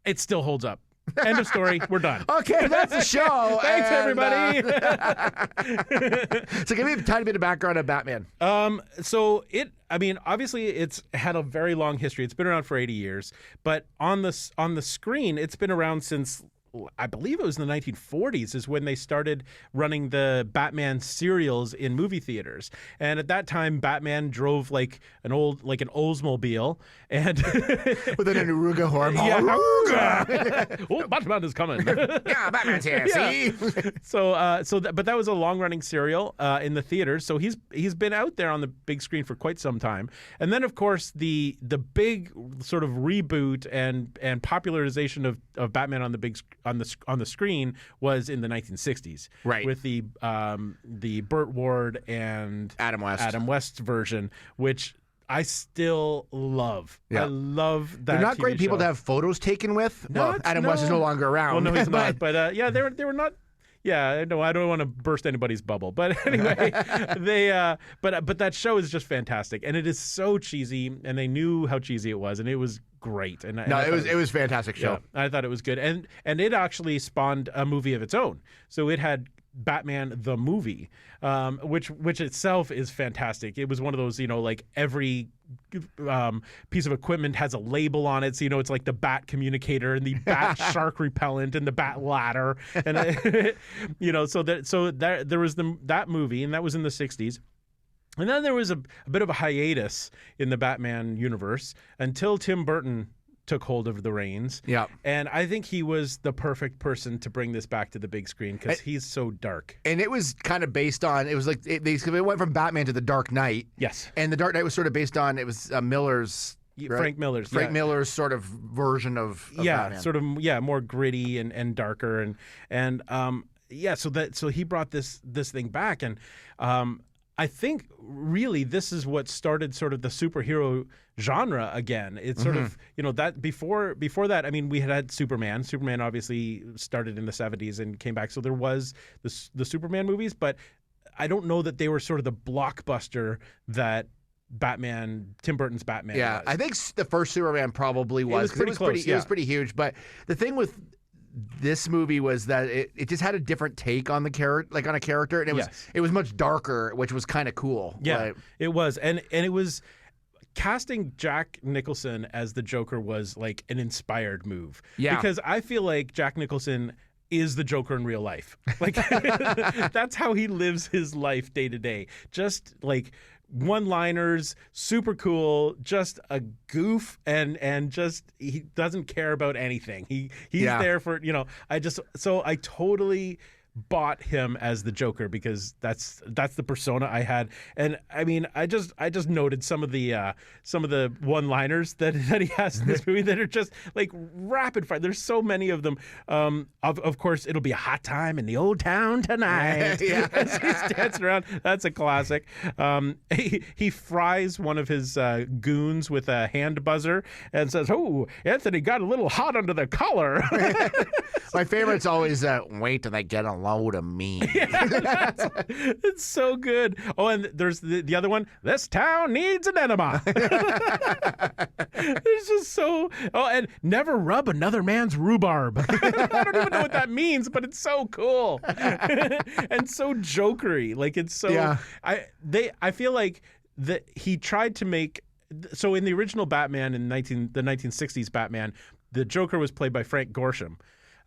Speaker 3: it still holds up. End of story. We're done.
Speaker 1: Okay, that's the show.
Speaker 3: Thanks,
Speaker 1: and,
Speaker 3: everybody.
Speaker 1: So give me a tiny bit of background on Batman.
Speaker 3: Obviously it's had a very long history. It's been around for 80 years, but on the screen, it's been around since, I believe it was in the 1940s is when they started running the Batman serials in movie theaters. And at that time, Batman drove an Oldsmobile and
Speaker 1: With an Aruga horn.
Speaker 3: yeah, oh, Batman is coming.
Speaker 1: Yeah, Batman's here.
Speaker 3: Yeah.
Speaker 1: See?
Speaker 3: But that was a long-running serial in the theaters. So he's been out there on the big screen for quite some time. And then, of course, the big sort of reboot and popularization of Batman on the big on the screen was in the 1960s,
Speaker 1: Right.
Speaker 3: With the Burt Ward and
Speaker 1: Adam West.
Speaker 3: West's version, which I still love.
Speaker 1: Yeah.
Speaker 3: I love that.
Speaker 1: They're not
Speaker 3: TV
Speaker 1: great people
Speaker 3: show.
Speaker 1: to have photos taken with.
Speaker 3: No,
Speaker 1: Well, Adam West is no longer around.
Speaker 3: Well, no, he's
Speaker 1: but-
Speaker 3: not. But yeah, they were not. Yeah, no, I don't want to burst anybody's bubble. But anyway, but that show is just fantastic, and it is so cheesy, and they knew how cheesy it was, and it was great. And
Speaker 1: No, it was a fantastic show.
Speaker 3: Yeah, I thought it was good, and it actually spawned a movie of its own. So it had Batman the movie, which itself is fantastic. It was one of those, like every piece of equipment has a label on it, so it's like the bat communicator and the bat shark repellent and the bat ladder, and so there was that movie, and that was in the 60s. And then there was a bit of a hiatus in the Batman universe until Tim Burton took hold of the reins.
Speaker 1: Yeah.
Speaker 3: And I think he was the perfect person to bring this back to the big screen because he's so dark.
Speaker 1: And it was kind of based on, it was like, it went from Batman to The Dark Knight.
Speaker 3: Yes.
Speaker 1: And The Dark Knight was sort of based on, it was Miller's, right?
Speaker 3: Frank
Speaker 1: Miller's sort of version of Batman.
Speaker 3: Sort of, more gritty and darker. So he brought this thing back. And I think really this is what started sort of the superhero genre again. It's sort of, that before that, I mean, we had Superman. Superman obviously started in the 70s and came back. So there was the Superman movies, but I don't know that they were sort of the blockbuster that Tim Burton's Batman was.
Speaker 1: I think the first Superman probably was.
Speaker 3: It was
Speaker 1: pretty huge. But the thing with this movie was that it just had a different take on the character, and it was much darker, which was kind of cool.
Speaker 3: Yeah, it was, and it was casting Jack Nicholson as the Joker was like an inspired move.
Speaker 1: Yeah,
Speaker 3: because I feel like Jack Nicholson is the Joker in real life. Like that's how he lives his life day to day. Just like one-liners, super cool, just a goof, and just he doesn't care about anything. He's there for I totally bought him as the Joker because that's the persona I had. And I mean, I just noted some of the one-liners that he has in this movie that are just like rapid fire. There's so many of them. Of course, it'll be a hot time in the old town tonight. As he's dancing around. That's a classic. He fries one of his goons with a hand buzzer and says, "Oh, Anthony got a little hot under the collar."
Speaker 1: My favorite's always wait till they get a load of me.
Speaker 3: It's so good. Oh, and there's the other one. This town needs an enema. It's just so. Oh, and never rub another man's rhubarb. I don't even know what that means, but it's so cool and so jokery. Like it's so.
Speaker 1: Yeah.
Speaker 3: I feel like that he tried to make. So in the original Batman in the 1960s Batman, the Joker was played by Frank Gorshin.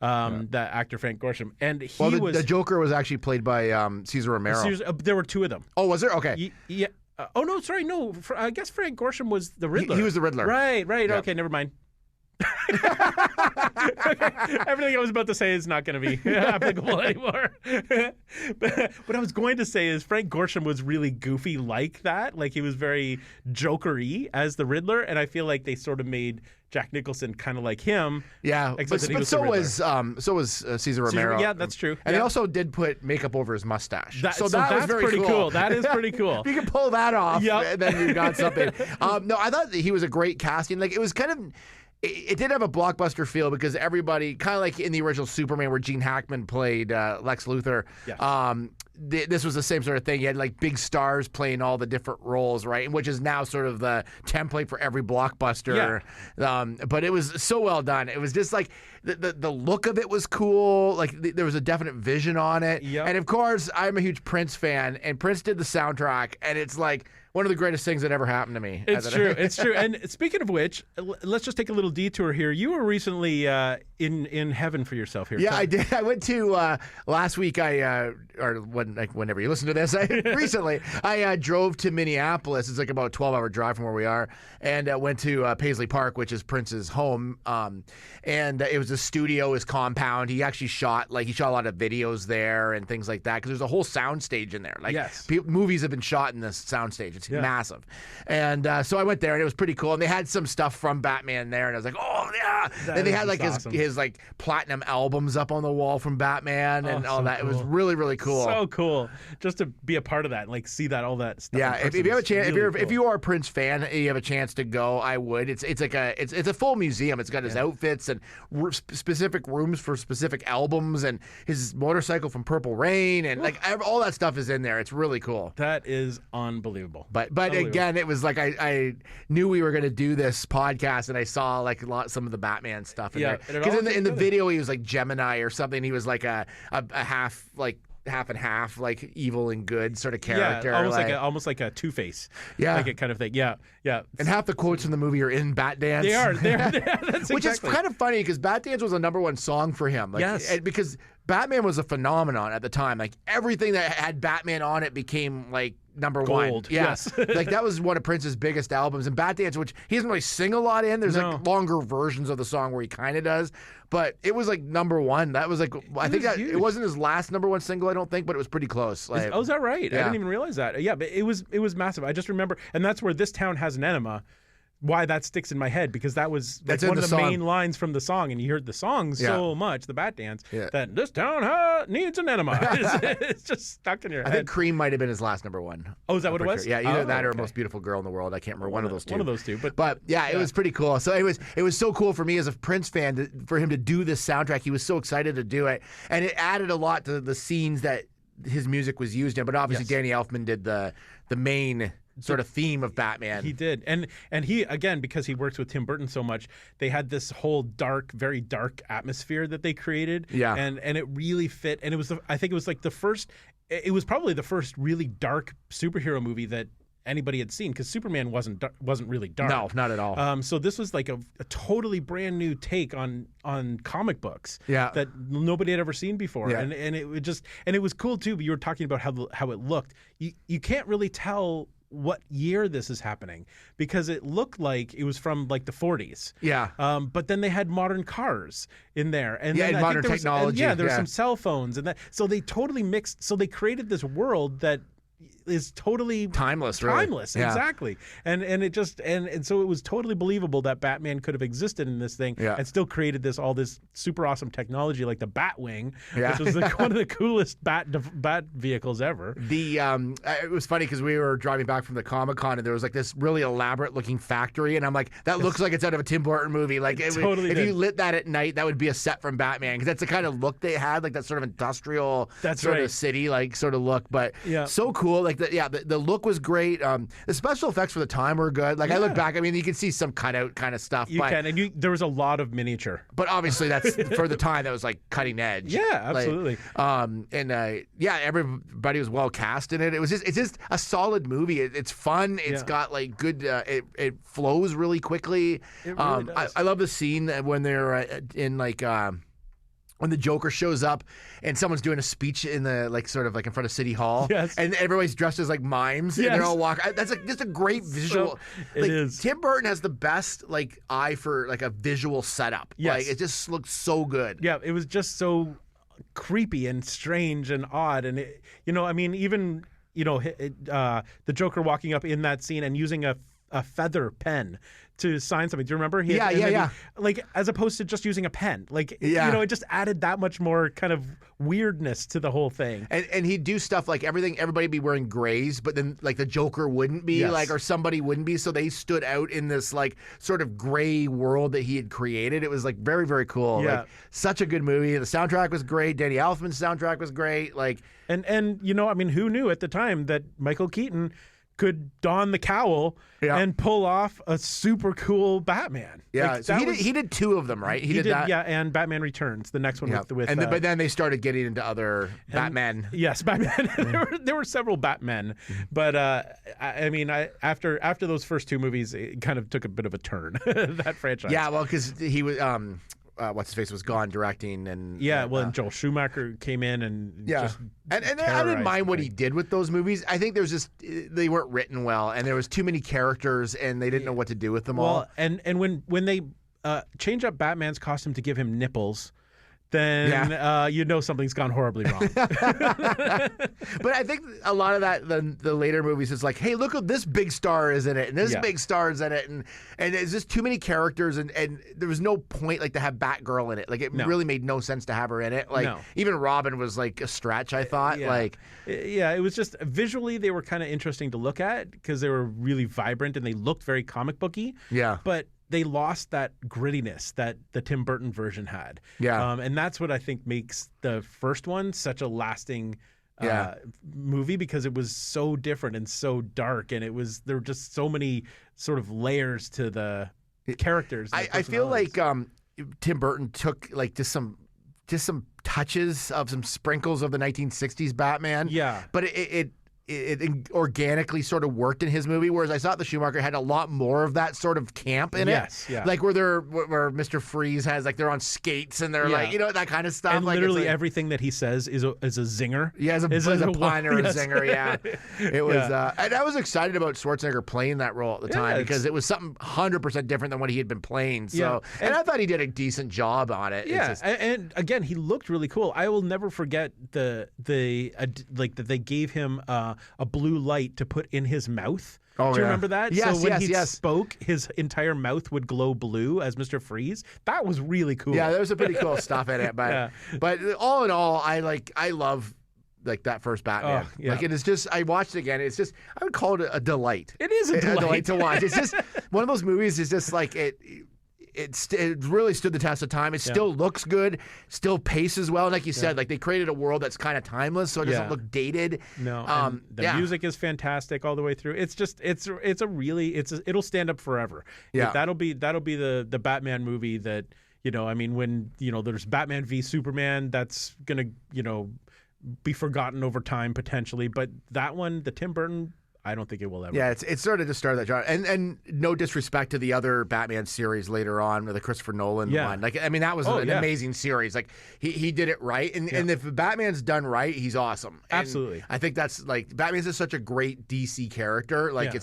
Speaker 3: That actor Frank Gorshin, and the
Speaker 1: Joker was actually played by Cesar Romero.
Speaker 3: There were two of them.
Speaker 1: Oh, was there? Okay.
Speaker 3: Yeah. Oh no, sorry, no. I guess Frank Gorshin was the Riddler.
Speaker 1: He was the Riddler.
Speaker 3: Right.
Speaker 1: Yeah.
Speaker 3: Okay, never mind. Everything I was about to say is not going to be applicable anymore. But what I was going to say is Frank Gorshin was really goofy like that. Like he was very jokery as the Riddler, and I feel like they sort of made Jack Nicholson kind of like him.
Speaker 1: Yeah, but so was Cesar Romero.
Speaker 3: Yeah, that's true.
Speaker 1: And they also did put makeup over his mustache. That was
Speaker 3: that's
Speaker 1: very
Speaker 3: pretty cool. That is pretty cool.
Speaker 1: If you can pull that off, then you got something. No, I thought that he was a great casting. Like it was kind of. It did have a blockbuster feel because everybody, kind of like in the original Superman where Gene Hackman played Lex Luthor, this was the same sort of thing. You had like big stars playing all the different roles, right? Which is now sort of the template for every blockbuster. Yeah. But it was so well done. It was just like the look of it was cool. Like there was a definite vision on it. Yep. And of course, I'm a huge Prince fan, and Prince did the soundtrack, and it's like one of the greatest things that ever happened to me.
Speaker 3: It's true. It's true. And speaking of which, let's just take a little detour here. You were recently in heaven for yourself here.
Speaker 1: Yeah, I did. I went to last week. Whenever you listen to this, recently I drove to Minneapolis. It's like about a 12-hour drive from where we are, and went to Paisley Park, which is Prince's home. And it was a studio, his compound. He actually shot a lot of videos there and things like that because there's a whole sound stage in there. Like movies have been shot in this sound stage. It's massive. And so I went there, and it was pretty cool. And they had some stuff from Batman there, and I was like, oh yeah. And they had like his like platinum albums up on the wall from Batman and all that. Cool. It was really, really cool.
Speaker 3: So cool, just to be a part of that, and like see that all that stuff.
Speaker 1: Yeah, if you have a chance, if you are a Prince fan, and you have a chance to go, I would. It's like it's a full museum. It's got his outfits and specific rooms for specific albums, and his motorcycle from Purple Rain, and like all that stuff is in there. It's really cool.
Speaker 3: That is unbelievable.
Speaker 1: But again, it was like I knew we were going to do this podcast, and I saw like some of the Batman stuff in there. Because in the video he was like Gemini or something. He was like a half and half, like evil and good sort of character.
Speaker 3: Yeah, almost like a Two-Face. Yeah, like a kind of thing. Yeah.
Speaker 1: And half the quotes in the movie are in BATDANCE.
Speaker 3: They are. That's
Speaker 1: which is kind of funny because BATDANCE was a number-1 song for him. Like,
Speaker 3: yes.
Speaker 1: Because Batman was a phenomenon at the time. Like everything that had Batman on it became like number
Speaker 3: Gold.
Speaker 1: 1. Yeah.
Speaker 3: Yes.
Speaker 1: Like that was one of Prince's biggest albums. And BATDANCE, which he doesn't really sing a lot in. There's like longer versions of the song where he kind of does. But it was like number 1. That was like I think that it wasn't his last number 1 single, I don't think, but it was pretty close. Like,
Speaker 3: is that right?
Speaker 1: Yeah.
Speaker 3: I didn't even realize that. Yeah, but it was massive. I just remember, and that's where This Town Has an Enema. Why that sticks in my head, because that was like one of the main lines from the song, and you heard the song so much, the BATDANCE, that this town needs an enema. It's just stuck in your head.
Speaker 1: I think Cream might have been his last number 1.
Speaker 3: Oh, is that what it was?
Speaker 1: Sure. Yeah, either that or Most Beautiful Girl in the World. I can't remember one of those two.
Speaker 3: One of those two,
Speaker 1: but yeah, it was pretty cool. So it was so cool for me as a Prince fan for him to do this soundtrack. He was so excited to do it, and it added a lot to the scenes that his music was used in. But obviously, Danny Elfman did the main sort of theme of Batman.
Speaker 3: He did. And he, again, because he works with Tim Burton so much, they had this whole very dark atmosphere that they created. Yeah. And it really fit. And it was I think it was like it was probably the first really dark superhero movie that anybody had seen, because Superman wasn't really dark.
Speaker 1: No, not at all.
Speaker 3: So this was like a totally brand new take on comic books that nobody had ever seen before. Yeah. And it was cool too. But you were talking about how it looked. You can't really tell what year this is happening, because it looked like it was from like the 40s. Yeah. But then they had modern cars in there, and then
Speaker 1: modern technology.
Speaker 3: There were some cell phones, and that. So they totally mixed. So they created this world that is totally
Speaker 1: timeless,
Speaker 3: exactly. And it just and so it was totally believable that Batman could have existed in this thing and still created all this super awesome technology like the Batwing, which was one of the coolest bat vehicles ever.
Speaker 1: It was funny because we were driving back from the Comic Con, and there was like this really elaborate looking factory, and I'm like, that looks like it's out of a Tim Burton movie. Like if you lit that at night, that would be a set from Batman, because that's the kind of look they had, like that sort of industrial sort of city like sort of look. But so cool. Like the look was great. The special effects for the time were good. Like I look back, I mean, you can see some cutout kind of stuff.
Speaker 3: And there was a lot of miniature.
Speaker 1: But obviously that's for the time that was like cutting edge.
Speaker 3: Yeah, absolutely.
Speaker 1: Everybody was well cast in it. It's just a solid movie. It's fun. It's got like good. It flows really quickly.
Speaker 3: It really does.
Speaker 1: I love the scene when they're in like. When the Joker shows up and someone's doing a speech in the like sort of like in front of City Hall, and everybody's dressed as like mimes, and they're all walking. That's like just a great visual.
Speaker 3: It is.
Speaker 1: Tim Burton has the best like eye for like a visual setup.
Speaker 3: Yes.
Speaker 1: Like it just looks so good.
Speaker 3: Yeah, it was just so creepy and strange and odd, and even the Joker walking up in that scene and using a feather pen to sign something. Do you remember? Like as opposed to just using a pen. Like it just added that much more kind of weirdness to the whole thing.
Speaker 1: And he'd do stuff like everybody be wearing grays, but then like the Joker wouldn't be, or somebody wouldn't be, so they stood out in this like sort of gray world that he had created. It was like very, very cool.
Speaker 3: Yeah.
Speaker 1: Like such a good movie. The soundtrack was great. Danny Elfman's soundtrack was great. Like
Speaker 3: and who knew at the time that Michael Keaton could don the cowl and pull off a super cool Batman.
Speaker 1: Yeah, like, so he did 2 of them, right? He did that.
Speaker 3: Yeah, and Batman Returns, the next one with
Speaker 1: but then they started getting into other Batman.
Speaker 3: Yes, Batman. there were several Batmen, but after those first 2 movies, it kind of took a bit of a turn, that franchise.
Speaker 1: Yeah, well, because he was what's his face was gone directing, and
Speaker 3: and Joel Schumacher came in and just
Speaker 1: and I didn't mind what he did with those movies. I think they weren't written well, and there was too many characters, and they didn't know what to do with them all.
Speaker 3: And when they change up Batman's costume to give him nipples, then you know something's gone horribly wrong.
Speaker 1: But I think a lot of that, the later movies, is like, hey, look at this big star is in it, and this big star is in it, and it's just too many characters, and there was no point like to have Batgirl in it. Like it really made no sense to have her in it. Like even Robin was like a stretch, I thought.
Speaker 3: It was just visually they were kind of interesting to look at because they were really vibrant and they looked very comic booky. Yeah. But they lost that grittiness that the Tim Burton version had. Yeah. And that's what I think makes the first one such a lasting movie, because it was so different and so dark, and there were just so many sort of layers to the characters.
Speaker 1: I feel like Tim Burton took like just some touches of some sprinkles of the 1960s Batman. Yeah. But it organically sort of worked in his movie, whereas I thought the Schumacher had a lot more of that sort of camp in it. Yeah. Like where Mr. Freeze has, like, they're on skates and they're like, you know, that kind of stuff.
Speaker 3: And
Speaker 1: like,
Speaker 3: literally everything that he says is a zinger.
Speaker 1: Yeah, as a pun or a zinger, yeah. It was, and I was excited about Schwarzenegger playing that role at the time because it was something 100% different than what he had been playing. So, and I thought he did a decent job on it.
Speaker 3: Yeah, and again, he looked really cool. I will never forget that they gave him a blue light to put in his mouth. Do you remember that?
Speaker 1: Yes,
Speaker 3: so when he spoke, his entire mouth would glow blue as Mr. Freeze. That was really cool.
Speaker 1: Yeah, there was some pretty cool stuff in it. But but all in all, I love like that first Batman. Like it is just, I watched it again. It's just, I would call it a delight.
Speaker 3: It is a delight
Speaker 1: to watch. It's just one of those movies. It's just like it really stood the test of time. It still looks good, still paces well. And like you said, like they created a world that's kind of timeless, so it doesn't look dated.
Speaker 3: No, the music is fantastic all the way through. It's just it'll stand up forever. Yeah, that'll be the Batman movie that, you know, I mean, when, you know, there's Batman v Superman, that's gonna, you know, be forgotten over time potentially, but that one, the Tim Burton, I don't think it will ever.
Speaker 1: Yeah, it's sort of just started that genre. And no disrespect to the other Batman series later on, the Christopher Nolan one. Like, I mean, that was an amazing series. Like, he did it right. And if Batman's done right, he's awesome. And
Speaker 3: absolutely.
Speaker 1: I think that's, like, Batman's just such a great DC character. Like,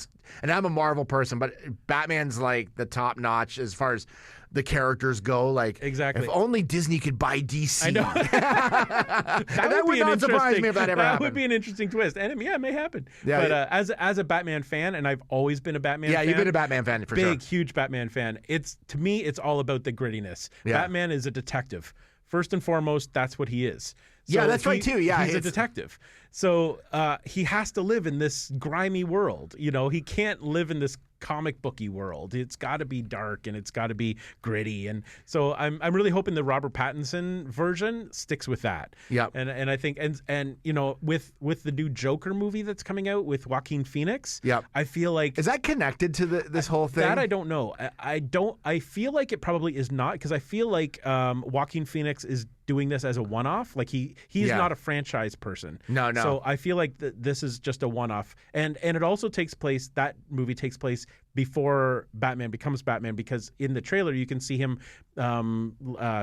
Speaker 1: and I'm a Marvel person, but Batman's, like, the top notch as far as the characters go. Like,
Speaker 3: exactly.
Speaker 1: If only Disney could buy DC.
Speaker 3: I know.
Speaker 1: that would not surprise me if that ever happened.
Speaker 3: That would be an interesting twist. And it may happen. Yeah, but as a Batman fan, and I've always been a Batman fan.
Speaker 1: Yeah, you've been a Batman fan for sure.
Speaker 3: Big, huge Batman fan. To me, it's all about the grittiness. Yeah. Batman is a detective. First and foremost, that's what he is. So
Speaker 1: yeah, that's right too. Yeah,
Speaker 3: he's a detective. So he has to live in this grimy world. You know, he can't live in this comic booky world. It's got to be dark and it's got to be gritty. And so I'm really hoping the Robert Pattinson version sticks with that. Yeah. And I think and you know, with the new Joker movie that's coming out with Joaquin Phoenix, I feel like,
Speaker 1: is that connected to this whole thing?
Speaker 3: That I don't know. I feel like it probably is not, because I feel like Joaquin Phoenix is doing this as a one-off. Like he's not a franchise person. No. So I feel like this is just a one-off. And it also that movie takes place before Batman becomes Batman, because in the trailer you can see him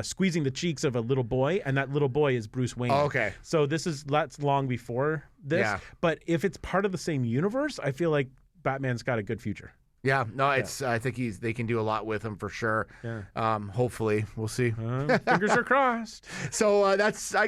Speaker 3: squeezing the cheeks of a little boy, and that little boy is Bruce Wayne.
Speaker 1: Oh, okay.
Speaker 3: So that's long before this. Yeah. But if it's part of the same universe, I feel like Batman's got a good future.
Speaker 1: Yeah, no, it's. I think they can do a lot with him for sure. Yeah. Hopefully, we'll see.
Speaker 3: Fingers are crossed.
Speaker 1: So I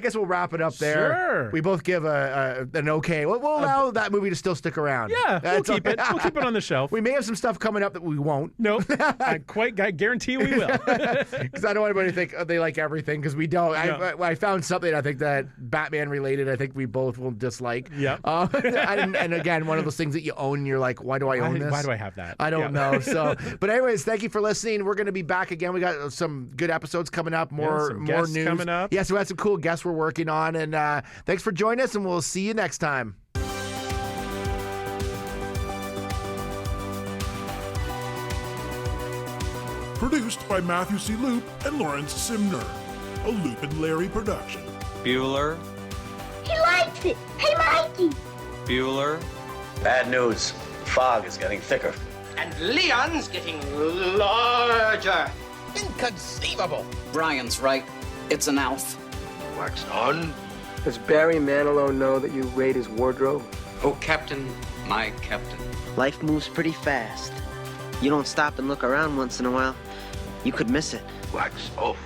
Speaker 1: guess we'll wrap it up there.
Speaker 3: Sure.
Speaker 1: We both give an okay. We'll allow that movie to still stick around.
Speaker 3: Yeah, we'll keep it. We'll keep it on the shelf.
Speaker 1: We may have some stuff coming up that we won't.
Speaker 3: No, I guarantee we will.
Speaker 1: Because I don't want anybody to think they like everything, because we don't. No. I found something I think that Batman related. I think we both will dislike.
Speaker 3: Yeah.
Speaker 1: And again, one of those things that you own, and you're like, why do I own this?
Speaker 3: Why do I have that?
Speaker 1: I don't know. So, but anyways, thank you for listening. We're going to be back again. We got some good episodes coming up. More news
Speaker 3: coming up.
Speaker 1: Yes, we had some cool guests we're working on, and thanks for joining us. And we'll see you next time.
Speaker 2: Produced by Matthew C. Loop and Lawrence Simner. A Loop and Larry production.
Speaker 7: Bueller.
Speaker 8: He likes it. Hey, Mikey.
Speaker 7: Bueller.
Speaker 9: Bad news. Fog is getting thicker.
Speaker 10: And Leon's getting larger.
Speaker 9: Inconceivable.
Speaker 11: Brian's right. It's an elf.
Speaker 9: Wax on.
Speaker 12: Does Barry Manilow know that you raid his wardrobe?
Speaker 7: Oh, Captain, my Captain.
Speaker 13: Life moves pretty fast. You don't stop and look around once in a while, you could miss it.
Speaker 9: Wax off.